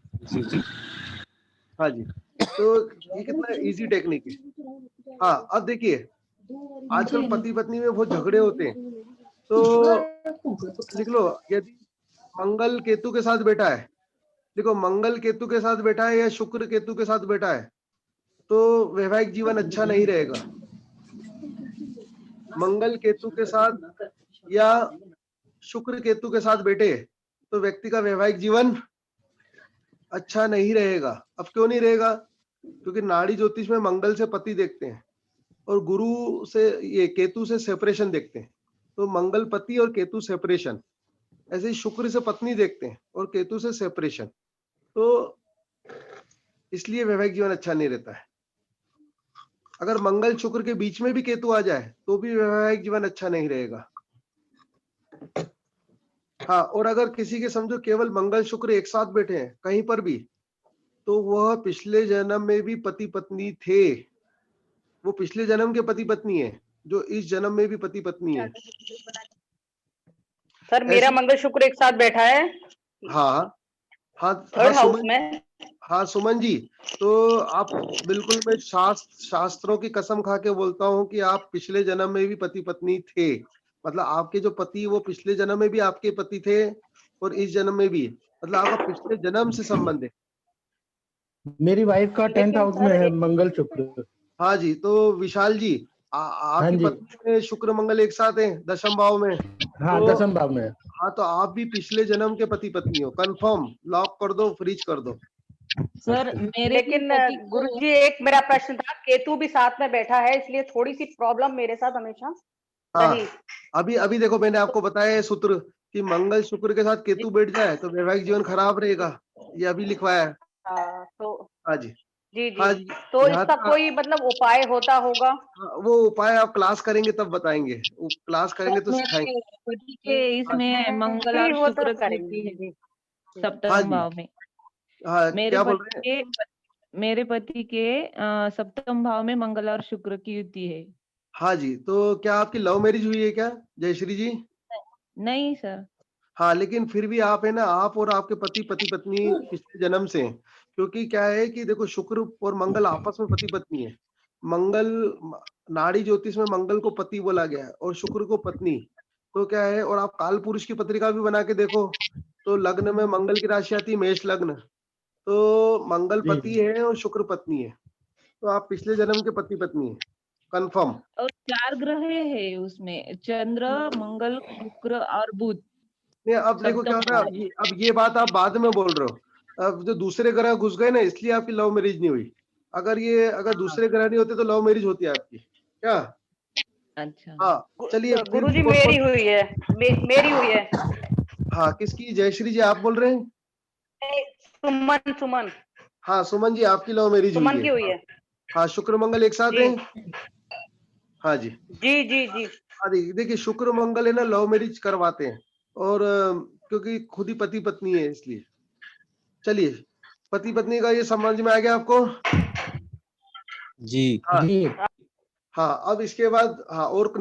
हाँ जी, तो ये कितना इजी टेक्निक है। हाँ, अब देखिए आजकल पति पत्नी में बहुत झगड़े होते हैं, तो लिख लो यदि मंगल केतु के साथ बैठा है, देखो मंगल केतु के साथ बैठा है या शुक्र केतु के साथ बैठा है, तो वैवाहिक जीवन अच्छा नहीं रहेगा। मंगल केतु के साथ या शुक्र केतु के साथ बैठे तो व्यक्ति का वैवाहिक जीवन अच्छा नहीं रहेगा। अब क्यों नहीं रहेगा? क्योंकि नाड़ी ज्योतिष में मंगल से पति देखते हैं और गुरु से ये केतु से सेपरेशन देखते हैं, तो मंगल पति और केतु सेपरेशन। ऐसे ही शुक्र से पत्नी देखते हैं और केतु से सेपरेशन, तो इसलिए वैवाहिक जीवन अच्छा नहीं रहता है। अगर मंगल शुक्र के बीच में भी केतु आ जाए तो भी वैवाहिक जीवन अच्छा नहीं रहेगा। हाँ, और अगर किसी के समझो केवल मंगल शुक्र एक साथ बैठे हैं कहीं पर भी, तो वह पिछले जन्म में भी पति पत्नी थे, वो पिछले जन्म के पति पत्नी है जो इस जन्म में भी पति पत्नी है। सर मेरा ऐसे- मंगल शुक्र एक साथ बैठा है हाँ हाँ थर्ड हाउस सुमन, में। हाँ सुमन जी, तो आप बिल्कुल, मैं शास्त्रों की कसम खा के बोलता हूँ कि आप पिछले जन्म में भी पति पत्नी थे। मतलब आपके जो पति वो पिछले जन्म में भी आपके पति थे और इस जन्म में भी, मतलब आपका पिछले जन्म से संबंध है। मेरी वाइफ का 10th हाउस में है मंगल शुक्र। हाँ जी, तो विशाल जी आपकी जी। पत्नी में शुक्र मंगल एक साथ है दशम भाव में। हाँ, तो 10th भाव में है। हाँ, तो आप भी पिछले जन्म के पति पत्नी हो, कंफर्म, लॉक कर दो, फ्रीज कर दो। सर मेरे लेकिन पति को- गुरुजी एक मेरा प्रश्न था, केतु भी साथ में बैठा है इसलिए थोड़ी सी प्रॉब्लम मेरे साथ हमेशा हाँ, रही। अभी देखो मैंने आपको बताया है सूत्र कि मंगल शुक्र के साथ केतु बैठ जाए तो वैवाहिक जीवन खराब रहेगा, ये अभी लिखवाया है। तो हाँ जी, जी हाँ जी, जी, तो यहाँ इसका तक कोई मतलब उपाय होता होगा? वो उपाय आप क्लास करेंगे तब बताएंगे, वो क्लास करेंगे तो सिखाएंगे। मेरे पति के इसमें मंगल जी, और वो तो शुक्र की करेंगे युति है जी। हाँ सप्तम जी, भाव में। हाँ मेरे क्या बोल पति रहे हैं? के मेरे पति के सप्तम भाव में मंगल और शुक्र की युति है। हाँ जी, तो क्या आपकी लव मैरिज हुई है क्या जयश्री जी? नहीं सर। हाँ, लेकिन फिर भी आप है ना, आप और आपके पति पत्नी पिछले जन्म से हैं, क्योंकि क्या है कि देखो शुक्र और मंगल आपस में पति पत्नी है। मंगल नाड़ी ज्योतिष में मंगल को पति बोला गया है और शुक्र को पत्नी। तो क्या है, और आप काल पुरुष की पत्रिका भी बना के देखो तो लग्न में मंगल की राशि आती है मेष लग्न, तो मंगल जी। पति है और शुक्र पत्नी है, तो आप पिछले जन्म के पति पत्नी है, कंफर्म। और 4 ग्रह है उसमें, चंद्र, मंगल, शुक्र और बुध। नहीं, अब देखो क्या हो रहा है, अब ये बात आप बाद में बोल रहे हो, अब जो दूसरे ग्रह घुस गए ना इसलिए आपकी लव मैरिज नहीं हुई। अगर दूसरे ग्रह नहीं होते तो लव मैरिज होती है आपकी क्या? अच्छा। हाँ, चलिए फिर गुरुजी भी मेरी हुई है, मेरी हुई है। हाँ, किसकी? जयश्री जी आप बोल रहे हैं? सुमन सुमन हाँ सुमन जी, आपकी लव मैरिज सुमन हुई की है। हुई है। हाँ, शुक्र मंगल एक साथ जी है। हाँ जी, जी जी जी। हाँ देखिए शुक्र मंगल है ना, लव मैरिज करवाते हैं, और क्योंकि खुद ही पति पत्नी है इसलिए। चलिए, पति पत्नी का ये समझ में आ गया आपको? जी हाँ जी। हाँ, अब इसके बाद हाँ, और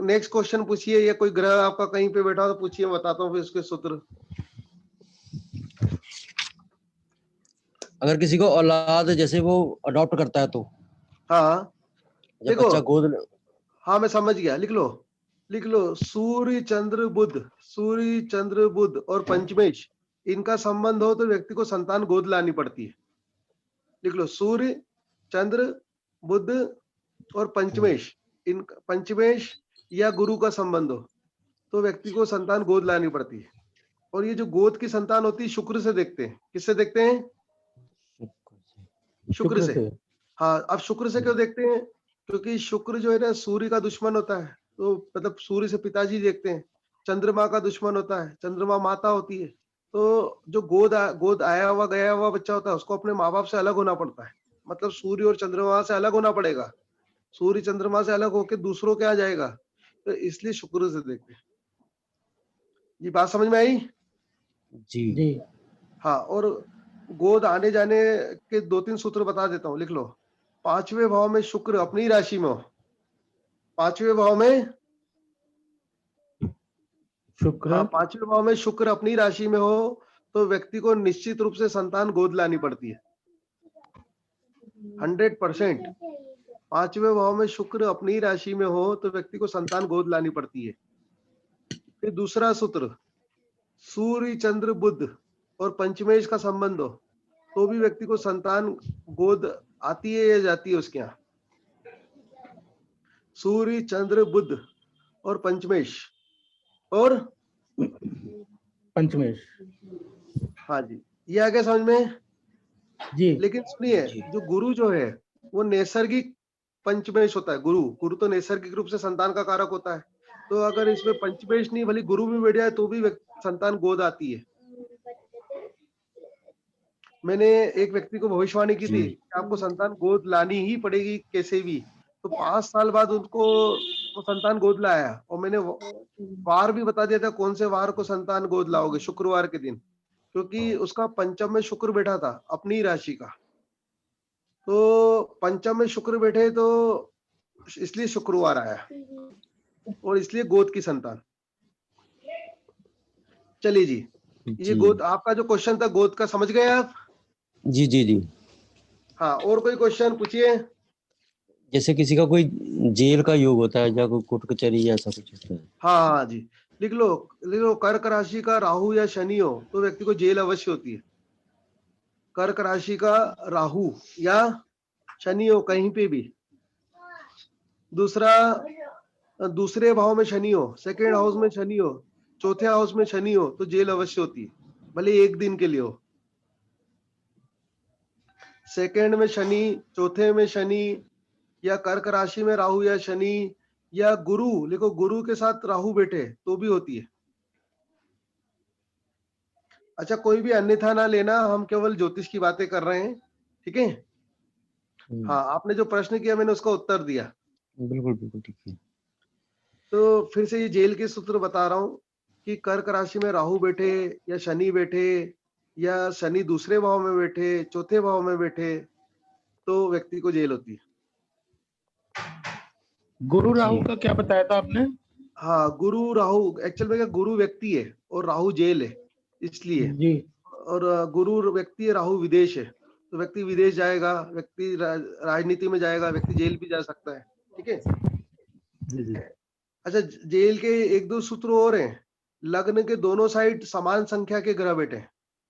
नेक्स्ट क्वेश्चन पूछिए, या कोई ग्रह आपका कहीं पे बैठा हो तो पूछिए, बताता हूँ फिर उसके सूत्र। अगर किसी को औलाद जैसे वो अडॉप्ट करता है तो हाँ जब देखो, बच्चा गोद हाँ मैं समझ गया, लिख लो सूर्य चंद्र बुध और पंचमेश, इनका संबंध हो तो व्यक्ति को संतान गोद लानी पड़ती है। लिख लो, सूर्य, चंद्र, बुध और पंचमेश, इन पंचमेश या गुरु का संबंध हो तो व्यक्ति को संतान गोद लानी पड़ती है। और ये जो गोद की संतान होती है शुक्र से देखते हैं। किससे देखते हैं? शुक्र से। हाँ, अब शुक्र से क्यों देखते हैं? क्योंकि शुक्र जो है ना सूर्य का दुश्मन होता है, तो मतलब सूर्य से पिताजी देखते हैं। चंद्रमा का दुश्मन होता है, चंद्रमा माता होती है। तो जो गोद आया हुआ गया हुआ बच्चा होता है उसको अपने माँ बाप से अलग होना पड़ता है, मतलब सूर्य और चंद्रमा से अलग होना पड़ेगा। सूर्य चंद्रमा से अलग होकर दूसरों के आ जाएगा, तो इसलिए शुक्र से देखते हैं। ये बात समझ में आई? जी। हाँ, और गोद आने जाने के 2-3 सूत्र बता देता हूँ, लिख लो। 5वें भाव में शुक्र अपनी राशि में हो, 5वें भाव में शुक्र, हाँ, 5वें भाव में शुक्र अपनी राशि में हो तो व्यक्ति को निश्चित रूप से संतान गोद लानी पड़ती है, 100%। 5वें भाव में शुक्र अपनी राशि में हो तो व्यक्ति को संतान गोद लानी पड़ती है। फिर दूसरा सूत्र, सूर्य, चंद्र, बुध और पंचमेश का संबंध हो तो भी व्यक्ति को संतान गोद आती है या जाती है उसके यहाँ। सूर्य, चंद्र, बुध और पंचमेश हाँ जी, ये आ गया समझ में जी। लेकिन सुनिए, जो गुरु जो है वो नैसर्गिक पंचमेश होता है। गुरु तो नैसर्गिक रूप से संतान का कारक होता है, तो अगर इसमें पंचमेश नहीं भले गुरु भी बैठ जाए तो भी संतान गोद आती है। मैंने एक व्यक्ति को भविष्यवाणी की थी कि आपको संतान गोद लानी ही पड़ेगी कैसे भी, तो 5 साल बाद उनको वो संतान गोद लाया। और मैंने वार भी बता दिया था कौन से वार को संतान गोद लाओगे, शुक्रवार के दिन, क्योंकि उसका पंचम में शुक्र बैठा था अपनी राशि का। तो पंचम में शुक्र बैठे तो इसलिए शुक्रवार आया और इसलिए गोद की संतान। चलिए जी, ये गोद, आपका जो क्वेश्चन था गोद का समझ गए आप? जी। हाँ, और कोई क्वेश्चन पूछिए। जैसे किसी का कोई जेल का योग होता है या कोई कोर्ट कचहरी या ऐसा कुछ होता है। हाँ जी, लिख लो कर्क राशि का राहु या शनि हो तो व्यक्ति को जेल अवश्य होती है। कर्क राशि का राहु या शनि हो कहीं पे भी। दूसरा, दूसरे भाव में शनि हो, सेकेंड हाउस में शनि हो, चौथे हाउस में शनि हो तो जेल अवश्य होती है, भले एक दिन के लिए हो। सेकेंड में शनि, चौथे में शनि, या कर्क राशि में राहु या शनि, या गुरु, देखो गुरु के साथ राहु बैठे तो भी होती है। अच्छा, कोई भी अन्यथा ना लेना, हम केवल ज्योतिष की बातें कर रहे हैं, ठीक है? हाँ, आपने जो प्रश्न किया मैंने उसका उत्तर दिया। बिल्कुल ठीक है। तो फिर से ये जेल के सूत्र बता रहा हूँ कि कर्क राशि में राहु बैठे या शनि बैठे या शनि दूसरे भाव में बैठे, चौथे भाव में बैठे तो व्यक्ति को जेल होती है। गुरु राहु का क्या बताया था आपने? हाँ, गुरु राहु एक्चुअल में गुरु व्यक्ति है और राहु जेल है, इसलिए जी। और गुरु व्यक्ति है, राहु विदेश है, तो व्यक्ति विदेश जाएगा, व्यक्ति राजनीति में जाएगा, व्यक्ति जेल भी जा सकता है, ठीक है जी। अच्छा, जेल के 1-2 सूत्र और हैं। लग्न के दोनों साइड समान संख्या के ग्रह बैठे,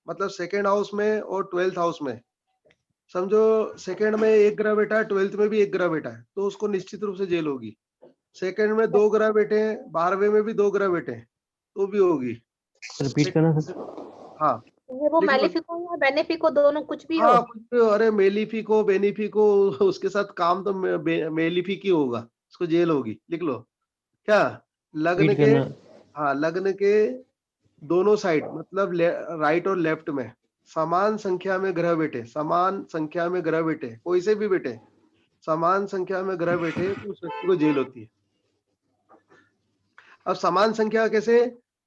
मतलब सेकेंड हाउस में और 12th हाउस में। समझो सेकेंड में एक ग्रह बैठा है, 12th में भी एक ग्रह बैठा है, तो उसको निश्चित रूप से जेल होगी। सेकेंड में 2 ग्रह बैठे हैं, 12वें में भी 2 ग्रह बैठे हैं तो भी होगी। रिपीट करना सर। हाँ, वो मैलेफिको या बेनिफिको दोनों कुछ भी हो। हाँ, कुछ भी, अरे मेलिफिको बेनिफिको उसके साथ काम तो मेलिफिक ही होगा, उसको जेल होगी। लिख लो क्या, लग्न के, हाँ, लग्न के दोनों साइड मतलब राइट और लेफ्ट में समान संख्या में ग्रह बैठे, समान संख्या में ग्रह बैठे, कोई से भी बैठे, समान संख्या में ग्रह बैठे तो उस व्यक्ति को जेल होती है। अब समान संख्या कैसे,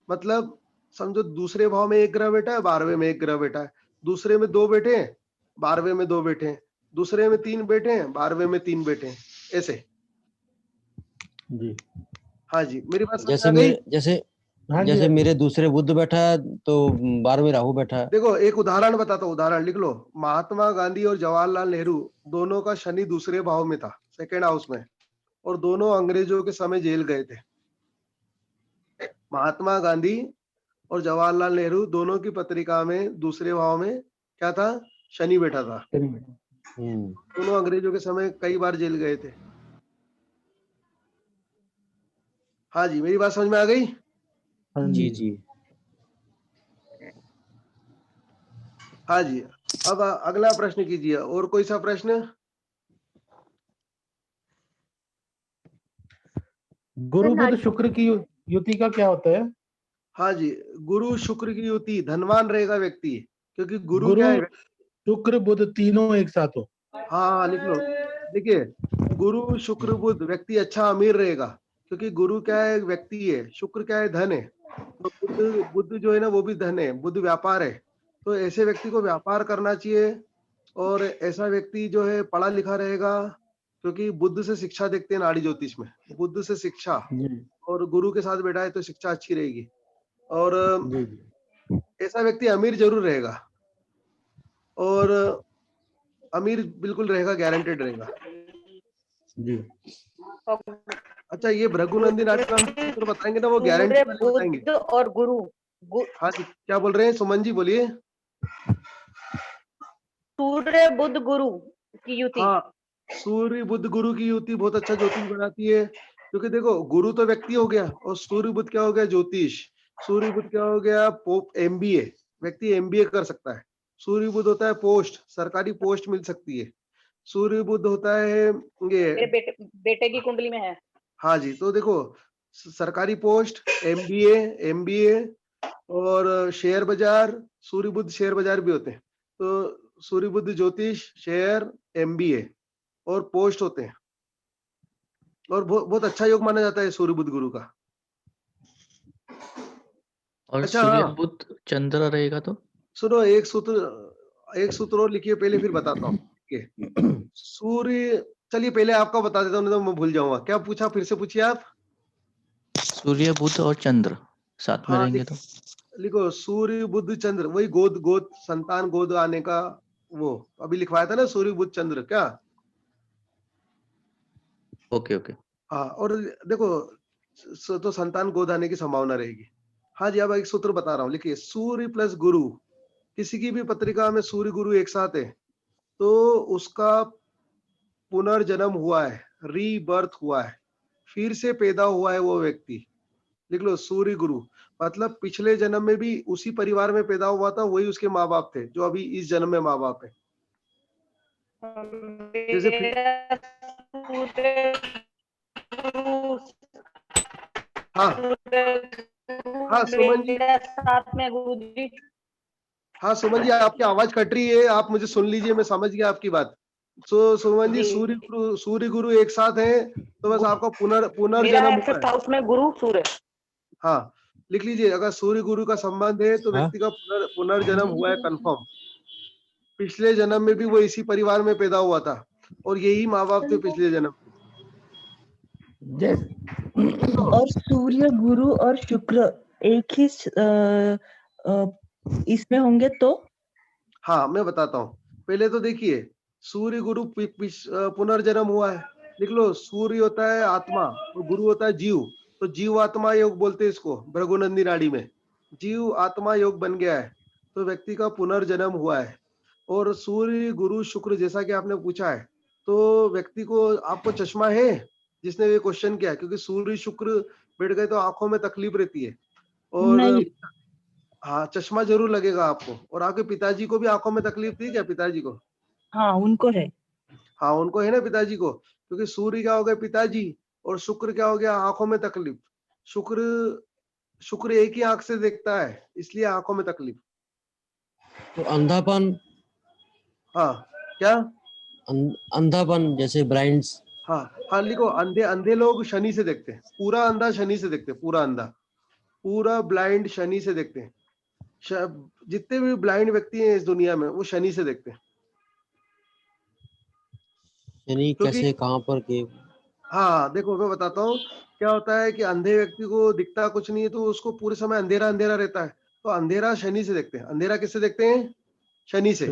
मतलब समझो दूसरे भाव में एक ग्रह बैठा है, 12वें में एक ग्रह बैठा है, दूसरे में 2 बैठे हैं, 12वें में 2 बैठे हैं, दूसरे में 3 बैठे हैं, 12वें में 3 बैठे हैं, ऐसे जी। हाँ जी, मेरी बात समझ आ गई? जैसे मेरे दूसरे बुध बैठा है तो 12वें राहु बैठा है। देखो एक उदाहरण बताता हूँ, उदाहरण लिख लो। महात्मा गांधी और जवाहरलाल नेहरू दोनों का शनि दूसरे भाव में था, सेकेंड हाउस में, और दोनों अंग्रेजों के समय जेल गए थे। महात्मा गांधी और जवाहरलाल नेहरू दोनों की पत्रिका में दूसरे भाव में क्या था, शनि बैठा था। दोनों अंग्रेजों के समय कई बार जेल गए थे। हाँ जी, मेरी बात समझ में आ गई? जी जी। हाँ जी, अब अगला प्रश्न कीजिए। और कोई सा प्रश्न? गुरु बुध नाड़ी- शुक्र की युति का क्या होता है? हाँ जी, गुरु शुक्र की युति, धनवान रहेगा व्यक्ति, क्योंकि गुरु गुरु क्या है? शुक्र बुध तीनों एक साथ हो। हाँ, लिख लो। देखिए, गुरु शुक्र बुध व्यक्ति अच्छा अमीर रहेगा, क्योंकि गुरु क्या है? व्यक्ति है, शुक्र क्या है? धन है। तो बुध बुध जो है ना वो भी धन है, बुध व्यापार है। तो ऐसे व्यक्ति को व्यापार करना चाहिए, और ऐसा व्यक्ति जो है पढ़ा लिखा रहेगा, क्योंकि बुध से शिक्षा देखते हैं नाड़ी ज्योतिष में। बुध से शिक्षा, और गुरु के साथ बैठा है तो शिक्षा अच्छी रहेगी। और ऐसा व्यक्ति अमीर जरूर रहेगा, और अमीर बिल्कुल रहेगा, गारंटेड रहेगा। जी। अच्छा, ये भृगुनंदी नाड़ी का हम सूत्र बताएंगे ना, वो गारंटी सूर्य वाले बताएंगे। बुध और गुरु हाँ जी, क्या बोल रहे हैं सुमन जी? बोलिए। सूर्य बुध गुरु की युति। हाँ, सूर्य बुध गुरु की युति बहुत अच्छा ज्योतिष बनाती है, क्योंकि देखो गुरु तो व्यक्ति हो गया, और सूर्य बुध क्या हो गया? ज्योतिष। सूर्य बुध क्या हो गया? एमबीए, व्यक्ति एमबीए कर सकता है। सूर्य बुध होता है पोस्ट, सरकारी पोस्ट मिल सकती है। सूर्य बुध होता है मेरे ये, बेटे की कुंडली में है। हाँ जी, तो देखो सरकारी पोस्ट, एमबीए और शेयर बाजार, सूर्य बुध शेयर बाजार भी होते हैं। तो सूर्य बुध ज्योतिष, शेयर, एमबीए और पोस्ट होते हैं, और बहुत अच्छा योग माना जाता है सूर्य बुध गुरु का। और अच्छा, सूर्य हाँ, बुध चंद्र रहेगा तो? सुनो, एक सूत्र और लिखिए पहले, फिर बताता हूँ। सूर्य, चलिए पहले आपका बता देता हूँ, नहीं तो मैं भूल जाऊंगा। क्या पूछा? फिर से पूछिए आप। सूर्य बुध और चंद्र साथ में हाँ, रहेंगे तो? लिखो सूर्य बुध चंद्र, वही गोद संतान, गोद आने का, वो अभी लिखवाया था ना, सूर्य बुध चंद्र। क्या? Okay okay. हाँ, और देखो तो संतान गोद आने की संभावना रहेगी। हाँ जी, अब एक सूत्र बता रहा हूँ, लिखिए। सूर्य प्लस गुरु, किसी की भी पत्रिका में सूर्य गुरु एक साथ है तो उसका पुनर्जन्म हुआ है, रीबर्थ हुआ है, फिर से पैदा हुआ है वो व्यक्ति। लिख लो, सूर्य गुरु मतलब पिछले जन्म में भी उसी परिवार में पैदा हुआ था, वही उसके माँ बाप थे जो अभी इस जन्म में माँ बाप है। जैसे मेरा सूर्य गुरु हाँ सुमन जी, मेरा साथ में गुरु जी। हाँ सुमन जी, आपकी आवाज कट रही है, आप मुझे सुन लीजिए, मैं समझ गया आपकी बात। तो सुमन जी, जी। सूर्य गुरु एक साथ हैं, तो बस आपका मेरा पुनर्जन्म है हुआ है। फिफ्थ हाउस में गुरु सूर्य। हाँ, लिख लीजिए, अगर सूर्य गुरु का संबंध है तो हाँ? व्यक्ति का पुनर्जन्म हुआ है कंफर्म। पिछले जन्म में भी वो इसी परिवार में पैदा हुआ था, और यही माँ बाप थे पिछले जन्म में। और सूर्य, गुरु और शुक्र एक ही इसमें होंगे तो? हाँ, मैं बताता हूँ। पहले तो देखिए, सूर्य गुरु पुनर्जन्म हुआ है। लिख लो, सूर्य होता है आत्मा और गुरु होता है जीव, तो जीव आत्मा योग बोलते हैं इसको भृगुनंदी नाड़ी में। जीव आत्मा योग बन गया है, तो व्यक्ति का पुनर्जन्म हुआ है। और सूर्य गुरु शुक्र, जैसा कि आपने पूछा है, तो व्यक्ति को, आपको चश्मा है जिसने ये क्वेश्चन किया, क्योंकि सूर्य शुक्र बैठ गए तो आंखों में तकलीफ रहती है। और नहीं। हाँ, चश्मा जरूर लगेगा आपको। और आपके पिताजी को भी आंखों में तकलीफ थी क्या? पिताजी को? हाँ, उनको है। हाँ, उनको है ना पिताजी को, क्योंकि सूर्य क्या हो गया? पिताजी, और शुक्र क्या हो गया? आंखों में तकलीफ। शुक्र शुक्र एक ही आंख से देखता है, इसलिए आंखों में तकलीफ। तो अंधापन, हाँ, क्या? अंधापन जैसे ब्लाइंड्स। हाँ हाँ, लिखो, अंधे लोग शनि से देखते हैं। पूरा अंधा शनि से देखते हैं, पूरा अंधा, पूरा ब्लाइंड शनि से देखते हैं। जितने भी ब्लाइंड व्यक्ति हैं इस दुनिया में, वो शनि से देखते हैं। यानी क्योंकि कैसे, कहाँ पर के? हाँ, देखो मैं बताता हूँ। क्या होता है कि अंधे व्यक्ति को दिखता कुछ नहीं है, तो उसको पूरे समय अंधेरा अंधेरा रहता है, तो अंधेरा शनि से देखते हैं। अंधेरा किससे देखते हैं? शनि से।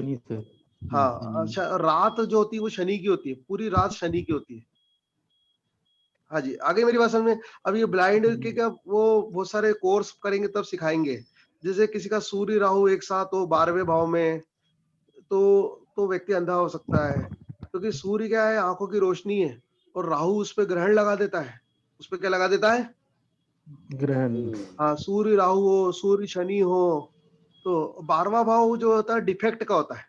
हाँ, रात जो होती है वो शनि की होती है, पूरी रात शनि की होती है। हाँ जी, आगे मेरी बात समझ में? अब ये ब्लाइंड के क्या, वो बहुत सारे कोर्स करेंगे तब सिखाएंगे। जैसे किसी का सूर्य राहु एक साथ हो 12वें भाव में, तो तो व्यक्ति अंधा हो सकता है, क्योंकि सूर्य क्या है, आंखों की रोशनी है, और राहु उस पे ग्रहण लगा देता है। उस पे क्या लगा देता है? ग्रहण। हाँ, सूर्य राहु हो, सूर्य शनि हो, तो 12वां भाव जो होता है डिफेक्ट का होता है।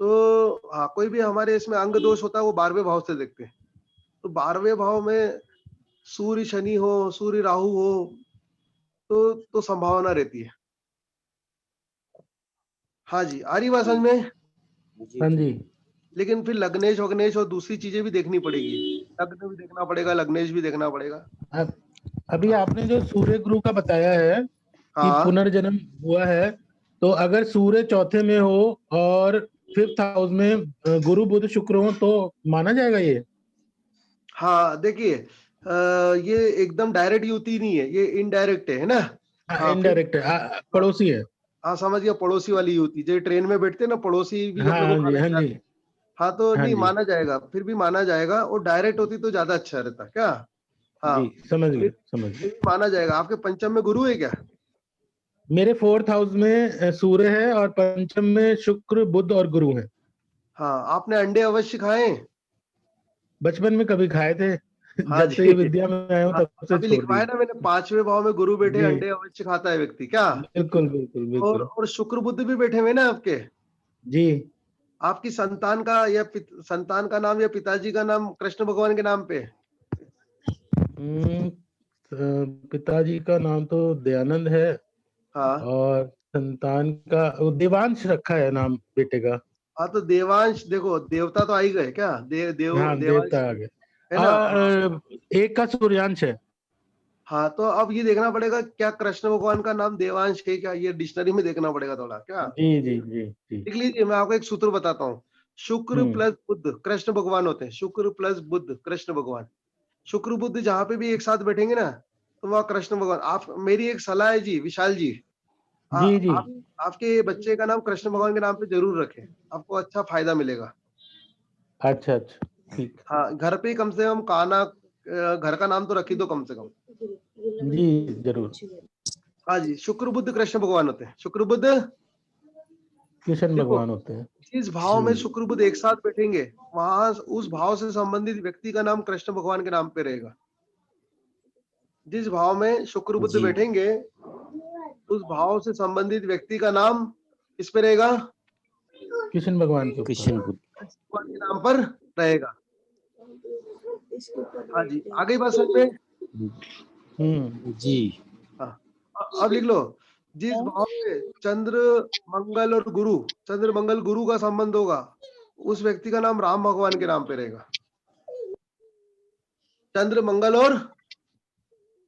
तो हाँ, कोई भी हमारे इसमें अंग दोष होता है वो 12वें भाव से देखते हैं। तो 12वें भाव में सूर्य शनि हो, सूर्य राहु हो, तो संभावना रहती है। हाँ जी, आ रही बात समझ में? हाँ जी। लेकिन फिर लग्नेश वग्नेश और दूसरी चीजें भी देखनी पड़ेगी। लग्न भी देखना पड़ेगा, लग्नेश भी देखना पड़ेगा। अब अभी आपने जो सूर्य गुरु का बताया है कि हाँ पुनर्जन्म हुआ है, तो अगर सूर्य चौथे में हो और 5th हाउस में गुरु बुध शुक्र हो तो माना जाएगा ये? हाँ, देखिए ये एकदम डायरेक्ट युति नहीं है, ये इनडायरेक्ट है ना? हाँ, इनडायरेक्ट है, पड़ोसी है। हाँ, समझ गया, पड़ोसी वाली युति। जो ट्रेन में बैठते हैं ना, पड़ोसी भी हाँ अपने को जी, खाना हाँ खिलाते जी, हैं। हाँ, तो हाँ नहीं जी, माना जाएगा, फिर भी माना जाएगा। और डायरेक्ट होती तो ज्यादा अच्छा रहता क्या? हाँ, जी, समझ गए, फिर समझ फिर गए। भी माना जाएगा। आपके पंचम में गुरु है क्या? मेरे 4th हाउस में सूर्य है और पंचम में शुक्र बुध और गुरु है। हाँ, आपने अंडे अवश्य खाए हैं? बचपन में कभी खाए थे, हाँ जब से जी। ये विद्या में आया हूँ हाँ, तब से अभी छोड़ लिखवाया दी। ना मैंने, 5वें भाव में गुरु बैठे, जी, अंडे अवश्य खाता है व्यक्ति क्या? बिल्कुल बिल्कुल बिल्कुल। और शुक्र बुद्ध भी बैठे हुए ना आपके। जी, आपकी संतान का या संतान का नाम या पिताजी का नाम कृष्ण भगवान के नाम पे? पिताजी का नाम तो दयानंद है हाँ और संतान का देवांश रखा है नाम बेटे का। हाँ, तो देवांश, देखो देवता तो आ ही गए क्या? हाँ, देवांश देवता आ गए। है ना? हाँ। एक का सूर्यांश है। हाँ, तो अब ये देखना पड़ेगा क्या कृष्ण भगवान का नाम देवांश है क्या, ये डिक्शनरी में देखना पड़ेगा थोड़ा क्या। जी जी जी जी। लिख लीजिए, मैं आपको एक सूत्र बताता हूँ। शुक्र प्लस बुध कृष्ण भगवान होते हैं। शुक्र प्लस बुध कृष्ण भगवान। शुक्र बुध जहां पे भी एक साथ बैठेंगे ना, तो वह कृष्ण भगवान। आप, मेरी एक सलाह है जी, विशाल जी, जी जी। आप आपके बच्चे का नाम कृष्ण भगवान के नाम पे जरूर रखें, आपको अच्छा फायदा मिलेगा। अच्छा अच्छा, ठीक। हाँ, घर पे कम से कम काना, घर का नाम तो रख ही दो कम से कम। जी जरूर। हाँ जी, शुक्र बुध कृष्ण भगवान होते हैं। शुक्र बुध, कृष्ण देखो भगवान होते हैं। जिस भाव में शुक्र बुध एक साथ बैठेंगे, वहां उस भाव से संबंधित व्यक्ति का नाम कृष्ण भगवान के नाम पे रहेगा। जिस भाव में शुक्र बुध बैठेंगे, उस भाव से संबंधित व्यक्ति का नाम किस पे रहेगा? कृष्ण भगवान के ऊपर। भगवान के नाम पर रहेगा। हाँ जी, आ गई बात समझ में? जी। हाँ, अब लिख लो। जिस भाव में चंद्र मंगल और गुरु, चंद्र मंगल गुरु का संबंध होगा, उस व्यक्ति का नाम राम भगवान के नाम पे रहेगा। चंद्र मंगल और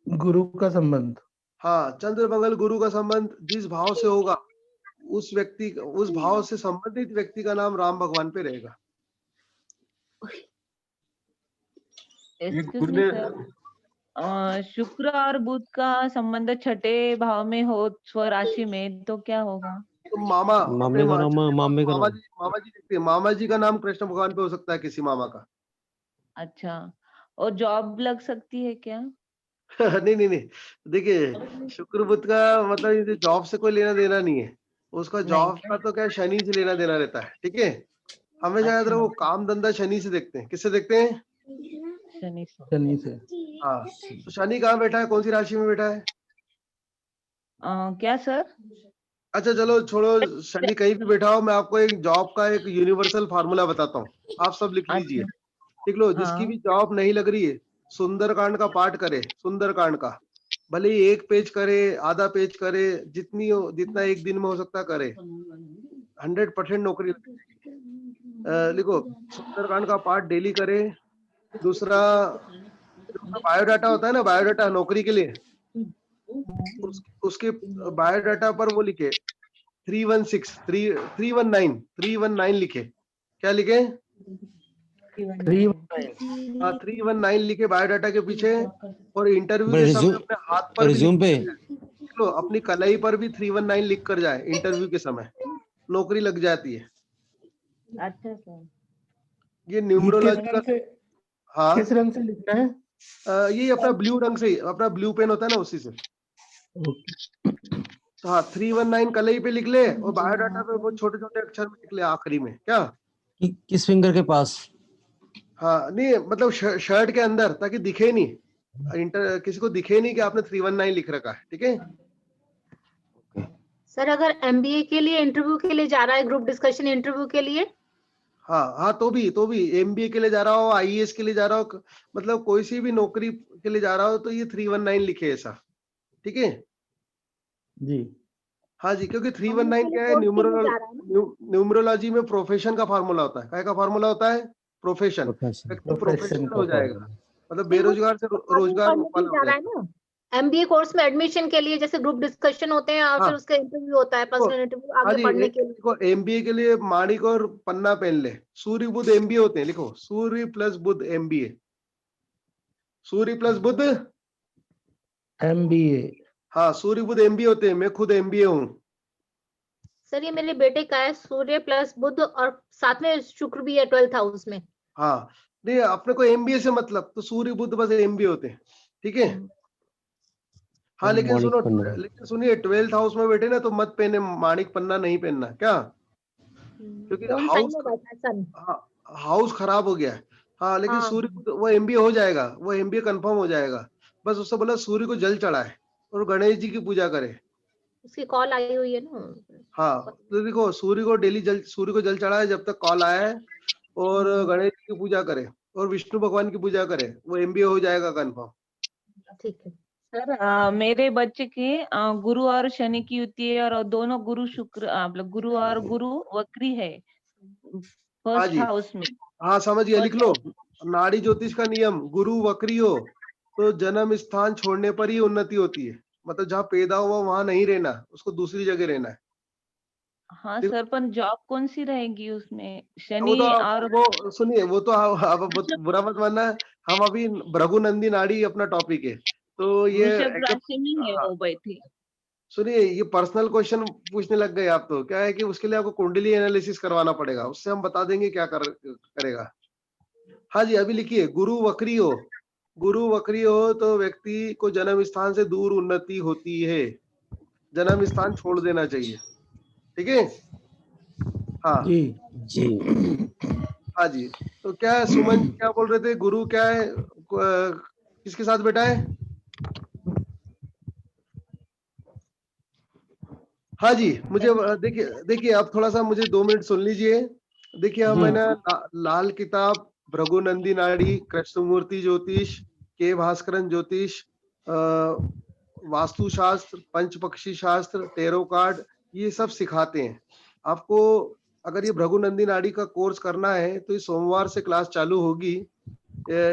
गुरु का संबंध। हाँ, चंद्र मंगल गुरु का संबंध जिस भाव से होगा, उस व्यक्ति, उस भाव से संबंधित व्यक्ति का नाम राम भगवान पे रहेगा। एक्सक्यूज मी सर, शुक्र और बुध का संबंध छठे भाव में हो स्वराशि में, तो क्या होगा? तो मामा, मामे का नाम, मामे का मामा नाम। जी, मामा जी देखते हैं, मामा जी का नाम कृष्ण भगवान पे हो सकता है, किसी मामा का। अच्छा, और जॉब लग सकती है क्या? नहीं नहीं नहीं, देखिए शुक्र बुध का मतलब ये जॉब से कोई लेना देना नहीं है। उसका जॉब नहीं का तो क्या शनि से लेना देना रहता है, ठीक है। हमेशा याद अच्छा, रखो, काम धंधा शनि से देखते हैं। किससे देखते हैं? शनि से। शनि से। हाँ, तो शनि कहाँ बैठा है, कौन सी राशि में बैठा है? क्या सर? अच्छा चलो छोड़ो, शनि कहीं भी बैठा हो, मैं आपको एक जॉब का एक यूनिवर्सल फार्मूला बताता हूँ, आप सब लिख लीजिए। अच्छा, लिख लो, जिसकी हाँ भी जॉब नहीं लग रही है, सुंदरकांड का पाठ करे। सुंदरकांड का भले ही 1 पेज करे, आधा पेज करे, जितना एक दिन में हो सकता करे, 100% नौकरी लग जाएगी। लिखो, सुंदरकांड का पाठ डेली करे। दूसरा, बायोडाटा होता है ना, बायोडाटा नौकरी के लिए, उसके बायोडाटा पर वो लिखे 319 लिखे। क्या लिखे? 319। हाँ, 319 लिखे बायोडाटा के पीछे। और इंटरव्यू के समय अपने हाथ पर भी रिज्यूम पे। लिख लो, अपनी कलाई पर भी 319 लिख कर जाए इंटरव्यू के समय, नौकरी लग जाती है। अच्छा सर। ये न्यूमरोलॉजी का। हाँ, किस रंग से लिखना है? ये अपना ब्लू रंग से, अपना ब्लू पेन होता है ना, उसी से। ओके। तो हाँ 319 कलई पे लिख ले और बायोडाटा पे वो छोटे छोटे अक्षर में लिख ले आखिरी में, क्या? किस फिंगर के पास? हाँ नहीं मतलब शर्ट के अंदर, ताकि दिखे नहीं, किसी को दिखे नहीं कि आपने 319 लिख रखा है, ठीक है? सर अगर एमबीए के लिए इंटरव्यू के लिए जा रहा है, ग्रुप डिस्कशन इंटरव्यू के लिए, हाँ तो भी एमबीए के लिए जा रहा हो, आईएएस के लिए जा रहा हो, मतलब कोई सी भी नौकरी के लिए जा रहा हो तो ये 319 लिखे ऐसा, ठीक है? जी हाँ जी, क्योंकि 319 क्या है, न्यूमरोलॉजी में प्रोफेशन का फार्मूला होता है। क्या का फार्मूला होता है? प्रोफेशन। प्रोफेशनल हो जाएगा, मतलब बेरोजगार से रोजगार वाला हो जाएगा। एमबीए कोर्स में एडमिशन के लिए जैसे ग्रुप डिस्कशन होते हैं और हाँ। फिर उसका इंटरव्यू होता है, पर्सनल इंटरव्यू हाँ आगे जी, पढ़ने के लिए। देखो एमबीए के लिए माणिक और पन्ना पेन ले, सूर्य बुध एमबीए होते हैं, लिखो सूर्य प्लस बुध एमबीए, सूर्य प्लस बुध एमबीए। हाँ सूर्य बुध एमबीए होते हैं, मैं खुद एमबीए हूँ। सर ये मेरे बेटे का है, सूर्य प्लस बुध और साथ में शुक्र भी है 12th हाउस में। हाँ नहीं अपने को एमबीए से मतलब, तो सूर्य बुध बस एमबीए होते हैं, ठीक है? हाँ लेकिन सुनिए 12th हाउस में बैठे ना तो मत पहने माणिक पन्ना, नहीं पहनना, क्या? क्योंकि हाउस खराब हो गया है। हाँ लेकिन सूर्य वो एमबीए हो जाएगा, वो एमबीए कंफर्म हो जाएगा। बस उससे बोला सूर्य को जल चढ़ाए और गणेश जी की पूजा करे। उसकी कॉल आई हुई है ना। हाँ तो देखो सूर्य को डेली सूर्य को जल चढ़ाए जब तक कॉल आया है, और गणेश जी की पूजा करे और विष्णु भगवान की पूजा करे, वो एमबीए हो जाएगा कंफर्म। ठीक है सर मेरे बच्चे के गुरु और शनि की युति है और दोनों गुरु शुक्र मतलब गुरु और गुरु वक्री है फर्स्ट हाउस में। हाँ समझ गया, लिख लो। नाड़ी ज्योतिष का नियम, गुरु वक्री हो तो जन्म स्थान छोड़ने पर ही उन्नति होती है, मतलब जहाँ पैदा हुआ वहां नहीं रहना, उसको दूसरी जगह रहना है। हाँ सर, पर जॉब कौन सी रहेगी उसमें? वो शनि तो और वो सुनिए, वो तो आप बुरा मत मानना, हम अभी भृगुनंदी नाड़ी अपना टॉपिक है, तो ये वृषभ राशि में है वो बैठी। सुनिए ये पर्सनल क्वेश्चन पूछने लग गए आप, तो क्या है कि उसके लिए आपको कुंडली एनालिसिस करवाना पड़ेगा, उससे हम बता देंगे क्या करेगा। हाँ जी अभी लिखिए, गुरु वक्री हो, गुरु वक्री हो तो व्यक्ति को जन्म स्थान से दूर उन्नति होती है, जन्म स्थान छोड़ देना चाहिए, ठीक है? हाँ जी जी हाँ जी, तो क्या है सुमन जी क्या बोल रहे थे, गुरु क्या है, किसके साथ बैठा है? हाँ जी मुझे देखिए आप थोड़ा सा मुझे 2 मिनट सुन लीजिए। देखिए हम मैंने लाल किताब भृगुनंदी नाड़ी, कृष्णमूर्ति ज्योतिष, के भास्करन ज्योतिष, वास्तुशास्त्र, पंचपक्षी शास्त्र, टेरो कार्ड, ये सब सिखाते हैं आपको। अगर ये भृगुनंदी नाड़ी का कोर्स करना है तो ये सोमवार से क्लास चालू होगी।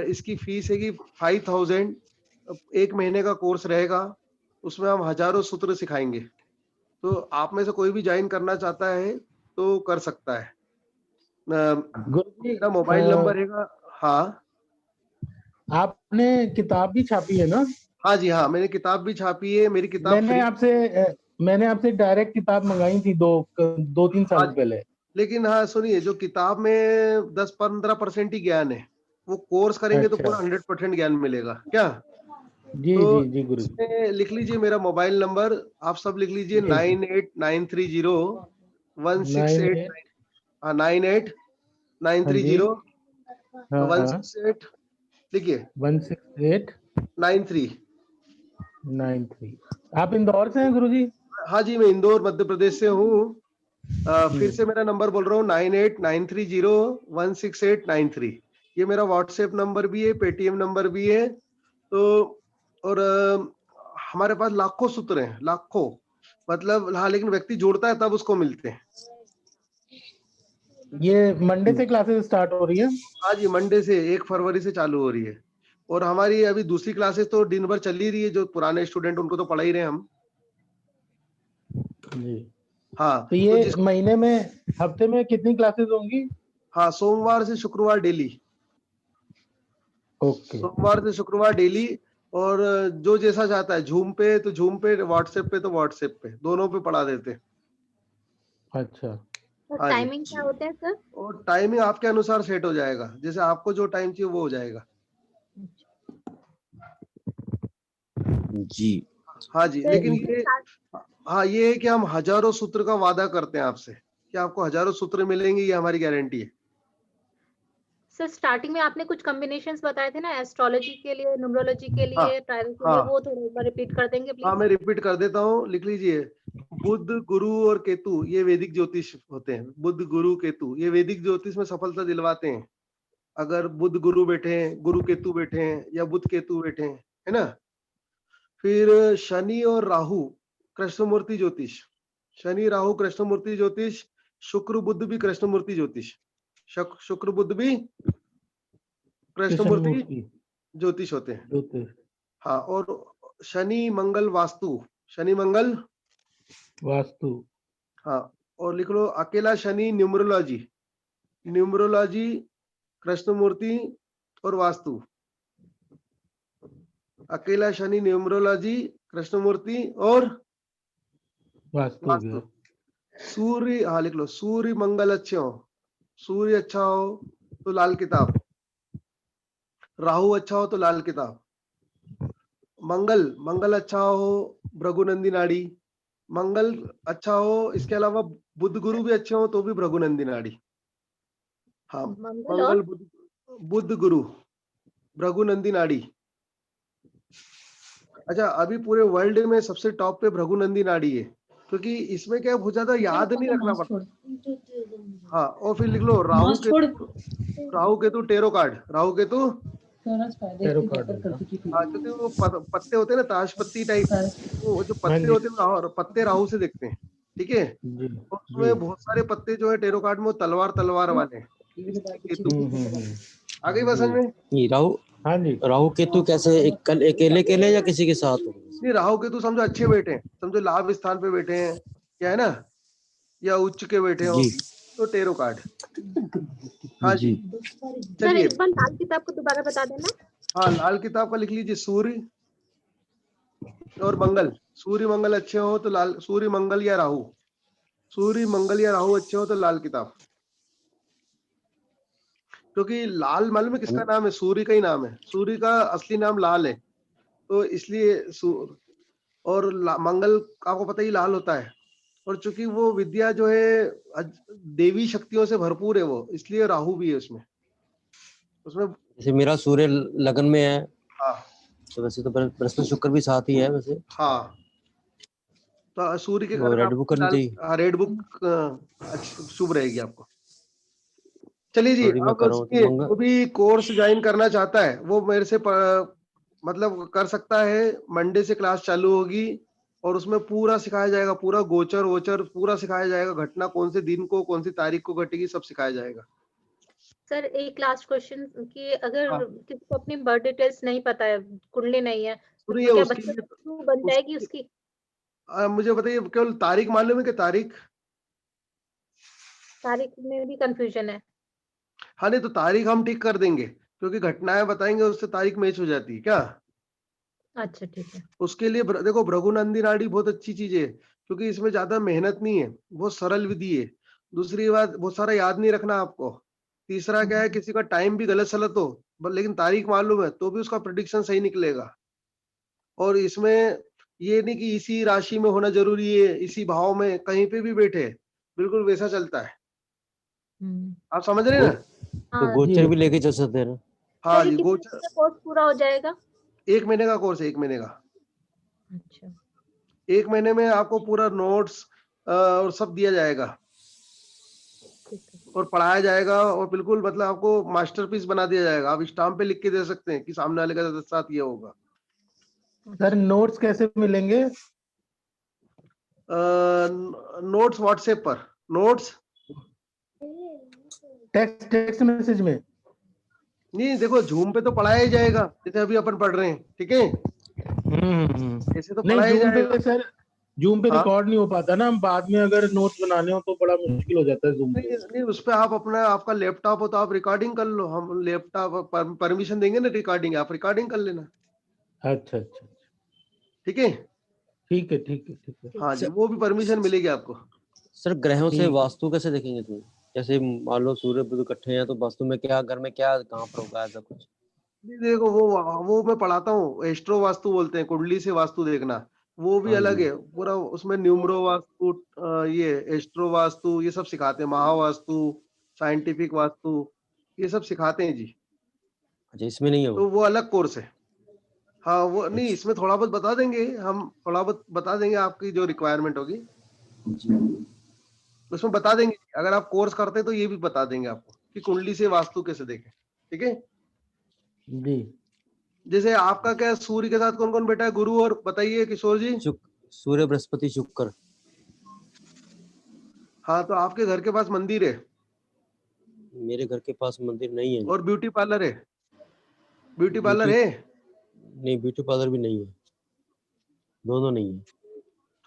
इसकी फीस है कि 5000, 1 महीने का कोर्स रहेगा, उसमें हम हजारों सूत्र सिखाएंगे। तो आप में से कोई भी ज्वाइन करना चाहता है तो कर सकता है। मेरा मोबाइल नंबर है। हाँ आपने किताब भी छापी है ना? हाँ जी हाँ, मैंने किताब भी छापी है, मेरी किताब मैंने आपसे डायरेक्ट किताब मंगाई थी 2-3 साल पहले। लेकिन हाँ सुनिए, जो किताब में 10-15% ही ज्ञान है, वो कोर्स करेंगे तो पूरा 100% ज्ञान मिलेगा, क्या? जी तो जी गुरु लिख लीजिए मेरा मोबाइल नंबर, आप सब लिख लीजिए 98930168 98930168 लिखिए 16893। आप इंदौर से हैं गुरुजी? हाँ जी मैं इंदौर मध्य प्रदेश से हूँ। फिर से मेरा नंबर बोल रहा हूँ 9893016893। ये मेरा व्हाट्सएप नंबर भी है, पेटीएम नंबर भी है। तो और हमारे पास लाखों सूत्र हैं, लाखों, मतलब हाँ, लेकिन व्यक्ति जोड़ता है तब उसको मिलते हैं। ये मंडे से क्लासेस स्टार्ट हो रही है? हाँ जी मंडे से 1 फरवरी से चालू हो रही है, और हमारी अभी दूसरी क्लासेस तो दिन भर चल ही रही है। जो पुराने स्टूडेंट उनको तो पढ़ा ही रहे हम जी। हाँ तो ये महीने में हफ्ते में कितनी क्लासेस होंगी? हाँ सोमवार से शुक्रवार डेली। ओके। सोमवार से शुक्रवार डेली, और जो जैसा चाहता है, झूम पे तो झूम पे, व्हाट्सएप पे तो व्हाट्सएप पे, दोनों पे पढ़ा देते हैं। अच्छा। टाइमिंग क्या होता है सर? और टाइमिंग आपके अनुसार सेट हो जाएगा, जैसे आपको जो टाइम चाहिए वो हो जाएगा। जी हाँ जी लेकिन ये हाँ, ये है कि हम हजारों सूत्र का वादा करते हैं आपसे कि आपको हजारों सूत्र मिलेंगे, ये हमारी गारंटी है। सर स्टार्टिंग में आपने कुछ कॉम्बिनेशंस बताए थे ना, एस्ट्रोलॉजी के लिए, न्यूमरोलॉजी के हाँ, लिए, टायरो के लिए, हाँ, वो थोड़ा एक बार रिपीट कर देंगे हाँ, प्लीज? मैं रिपीट कर देता हूँ, लिख लीजिए। बुध, गुरु और केतु ये वैदिक ज्योतिष होते हैं। बुध, गुरु, केतु ये वैदिक ज्योतिष में सफलता दिलवाते हैं। अगर बुध गुरु बैठे हैं, गुरु केतु बैठे हैं, या बुध केतु बैठे हैं, है ना। फिर शनि और राहु कृष्णमूर्ति ज्योतिष, शनि राहु कृष्णमूर्ति ज्योतिष, शुक्र बुध भी कृष्णमूर्ति ज्योतिष, शुक्र बुध भी कृष्णमूर्ति कृष्णमूर्ति ज्योतिष होते हैं। ज्योतिष हाँ, और शनि मंगल वास्तु, शनि मंगल, वास्तु। हाँ, और लिख लो अकेला शनि न्यूमरोलॉजी, न्यूमरोलॉजी कृष्णमूर्ति और वास्तु, अकेला शनि न्यूमरोलॉजी कृष्णमूर्ति और वास्तु हो गया। वास्तु। सूर्य, हाँ लिख लो, सूर्य मंगल अच्छे हो, सूर्य अच्छा हो तो लाल किताब, राहु अच्छा हो तो लाल किताब, मंगल अच्छा हो भृगुनंदी नाड़ी, मंगल अच्छा हो, इसके अलावा बुध गुरु भी अच्छे हो तो भी भृगुनंदी नाड़ी। हाँ, मंगल और बुध गुरु भृगुनंदी नाड़ी। अच्छा, अभी पूरे वर्ल्ड में सबसे टॉप पे भृगुनंदी नाड़ी है, क्योंकि इसमें क्या बहुत ज्यादा याद नहीं रखना पड़ता। हाँ, और फिर लिख लो Rahu Ketu tarot card, Rahu Ketu, tarot card होगा। हाँ, क्योंकि वो पत्ते होते हैं ना ताश पत्ती टाइप, वो जो हाँ पत्ते जी होते हैं पत्ते राहु से दिखते हैं, ठीक है। जी और जी। उसमें बहुत सारे पत्ते जो है टेरो कार्ड में वो तलवार वाले हैं, केतु। आ गई बात समझ में? ये राहु हाँ जी। राहु केतु कैसे अकेले अकेले या किसी के साथ हो? नहीं, राहु केतु समझो अच्छे बैठे हैं, समझो लाभ स्थान पे बैठे हैं, क्या है ना, या उच्च के बैठे हो जी तो टेरो कार्ड। हाँ जी, सर चलिए। एक बार लाल किताब को दोबारा बता देना। हाँ, लाल किताब का लिख लीजिए, सूर्य और मंगल, सूर्य मंगल अच्छे हो तो लाल, सूर्य मंगल या राहु, सूर्य मंगल या राहु अच्छे हो तो लाल किताब। क्योंकि लाल मालूम है किसका नाम है? सूर्य का ही नाम है, सूर्य का असली नाम लाल है, तो इसलिए और मंगल आपको पता ही लाल होता है, और चूंकि वो विद्या जो है देवी शक्तियों से भरपूर है वो, इसलिए राहु भी है उसमें जैसे मेरा सूर्य लगन में है, हाँ तो वैसे तो बृहस्पति शुक्र भी साथ ही है वैसे। हाँ, तो सूर्य के वो कारण रेड बुक करनी चाहिए। रेड बुक शुभ रहेगी आपको। चलिए जी, थोड़ी मैं अब कर रहा हूँ सुनिए, तो मंगल जो भी कोर्स ज्वाइन करना चाहता है वो मेरे से मतलब कर सकता है। मंडे से क्लास चालू होगी और उसमें पूरा सिखाया जाएगा, पूरा गोचर वोचर पूरा सिखाया जाएगा, घटना कौन से दिन को कौन सी तारीख को घटेगी सब सिखाया जाएगा। सर एक लास्ट क्वेश्चन कि अगर हाँ, किसी को अपनी बर्थ डिटेल्स नहीं पता है, कुंडली नहीं है, सुनिए तो क्या उसके बच्चे लिए को थ्रू बन जाएगी उसकी? मुझे बताइए, केवल तारीख मालूम है कि तारीख? तारीख में भी कंफ्यूजन है। हाँ, नहीं तो तारीख हम ठीक कर देंगे, क्योंकि घटनाएं बताएंगे उससे तारीख मैच हो जाती है क्या। अच्छा ठीक है। उसके लिए देखो, भृगुनंदी नाड़ी बहुत अच्छी चीज है, क्योंकि इसमें ज्यादा मेहनत नहीं है, बहुत सरल विधि है। दूसरी बात, बहुत सारा याद नहीं रखना आपको। तीसरा क्या है, किसी का टाइम भी गलत सलत हो लेकिन तारीख मालूम है तो भी उसका प्रेडिक्शन सही निकलेगा। और इसमें ये नहीं कि इसी राशि में होना जरूरी है, इसी भाव में, कहीं पे भी बैठे बिल्कुल वैसा चलता है। आप समझ रहे हैं ना? तो हाँ गोचर भी लेके चल सकते हैं ना? हाँ सर, ये जी, कितने दिन का कोर्स पूरा हो जाएगा? 1 महीने का कोर्स है, 1 महीने का। अच्छा 1 महीने में आपको पूरा नोट्स और सब दिया जाएगा ठीक है। और पढ़ाया जाएगा, और बिल्कुल मतलब आपको मास्टरपीस बना दिया जाएगा। आप स्टाम्प पे लिख के दे सकते हैं कि सामने वाले का साथ ये होगा। सर नोट्स कैसे मिलेंगे? नोट्स व्हाट्सएप पर, नोट्स टेक्स्ट मैसेज में? नहीं, देखो जूम पे तो पढ़ाया ही जाएगा जैसे अभी अपन पढ़ रहे हैं, ठीक है, ऐसे तो नहीं, पढ़ाया ही जूम जाएगा। पे सर, जूम पे हाँ, रिकॉर्ड नहीं हो पाता ना, हम बाद में अगर नोट्स बनाने हो तो बड़ा मुश्किल हो जाता है जूम पे। नहीं नहीं, उस पे आप अपना, आपका लैपटॉप हो तो आप रिकॉर्डिंग कर लो, हम लैपटॉप परमिशन देंगे ना रिकॉर्डिंग, आप रिकॉर्डिंग कर लेना, अच्छा अच्छा, ठीक है। ठीक है ठीक है ठीक है। हाँ जी, वो भी परमिशन मिलेगी आपको। सर ग्रहों से ठीक है। वास्तु कैसे देखेंगे तुम? जैसे मान लो सूर्य बुध इकट्ठे हैं तो वास्तु में क्या, घर में क्या कहाँ पर होगा ऐसा कुछ? नहीं, देखो वो मैं पढ़ाता हूँ, एस्ट्रो वास्तु बोलते हैं, कुंडली से वास्तु देखना। वो भी हाँ अलग जी। है पूरा, उसमें न्यूमरो वास्तु, ये एस्ट्रो वास्तु, ये सब सिखाते हैं, महावास्तु, साइंटिफिक वास्तु, ये सब सिखाते हैं जी। अच्छा, इसमें नहीं है तो वो? वो अलग कोर्स है। हाँ, वो नहीं, अच्छा। इसमें थोड़ा बहुत बता देंगे हम, थोड़ा बहुत बता देंगे आपकी जो रिक्वायरमेंट होगी, जी। उसमें बता देंगे। अगर आप कोर्स करते हैं तो ये भी बता देंगे आपको कि कुंडली से वास्तु कैसे देखें, ठीक है? जी। जैसे आपका क्या सूर्य के साथ कौन-कौन बैठा है? गुरु और बताइए किशोर जी? सूर्य, बृहस्पति, शुक्र। हाँ, तो आपके घर के पास मंदिर है मेरे घर के पास मंदिर नहीं है। और ब्यूटी पार्लर है? ब्यूटी पार्लर ब्यूटी है? नहीं, ब्यूटी पार्लर भी नहीं है, दोनों नहीं है।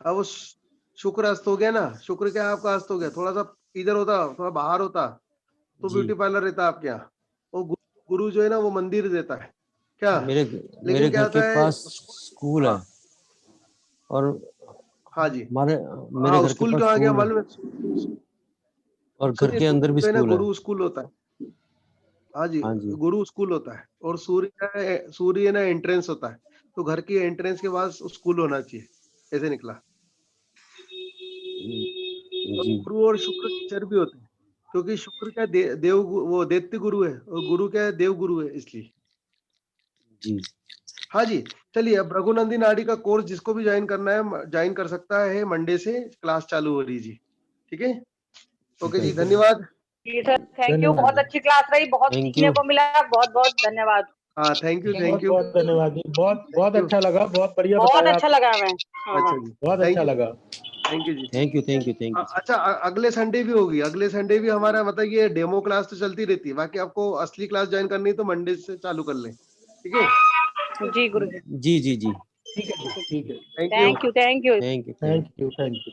अब वो शुक्र अस्त हो गया ना, शुक्र क्या आपका अस्त हो गया, थोड़ा-सा इधर होता, थोड़ा बाहर होता, तो जी। ब्यूटी पार्लर रहता आपके यहाँ। और गुरु जो है ना वो मंदिर देता है, क्या? मेरे लेकिन क्या घर के होता है पास स्कूल है, हाँ, और हाँ जी। मेरे हाँ, घर के स्कूल पास क्यों आ गया स्कूल है, मालूम है? और घर सुनिए, के अंदर भी जो है ना स्कूल है। गुरु स्कूल होता है। हाँ जी, हाँ जी। गुरु स्कूल होता है और सूर्य है ना एंट्रेंस होता है। तो घर की एंट्रेंस के बाद स्कूल होना चाहिए, ऐसे निकला। और जी। गुरु और शुक्र टीचर भी होते हैं, क्योंकि शुक्र क्या देव वो दैत्य गुरु है और गुरु क्या है देव गुरु है, इसलिए। जी। हाँ जी, चलिए अब रघुनंदी नाड़ी का कोर्स जिसको भी ज्वाइन करना है ज्वाइन कर सकता है, मंडे से क्लास चालू हो रही जी, ठीक है? ओके जी, धन्यवाद। जी सर, थैंक यू, धन्यवाद बहुत जी। अच्छी क्लास रही, बहुत थैंक सीखने यू। को मिला, बहुत बहुत धन्यवाद। हाँ, थैंक यू, बहुत बहुत धन्यवाद जी, बहुत बहुत यू। अच्छा लगा, बहुत बढ़िया बहुत बताया अच्छा आपने, लगा हमें। हाँ अच्छा हाँ। जी, बहुत थैंक अच्छा यू, लगा। Thank you ji. Thank you, thank you, thank you. अच्छा, अगले संडे भी होगी, अगले संडे भी हमारा मतलब ये डेमो क्लास तो चलती रहती है, बाकी आपको असली क्लास ज्वाइन करनी है तो मंडे से चालू कर लें, ठीक है? जी गुरु जी, जी, जी, जी। ठीक है जी, ठीक है। Thank you. Thank you, thank you. Thank you, thank you, thank you.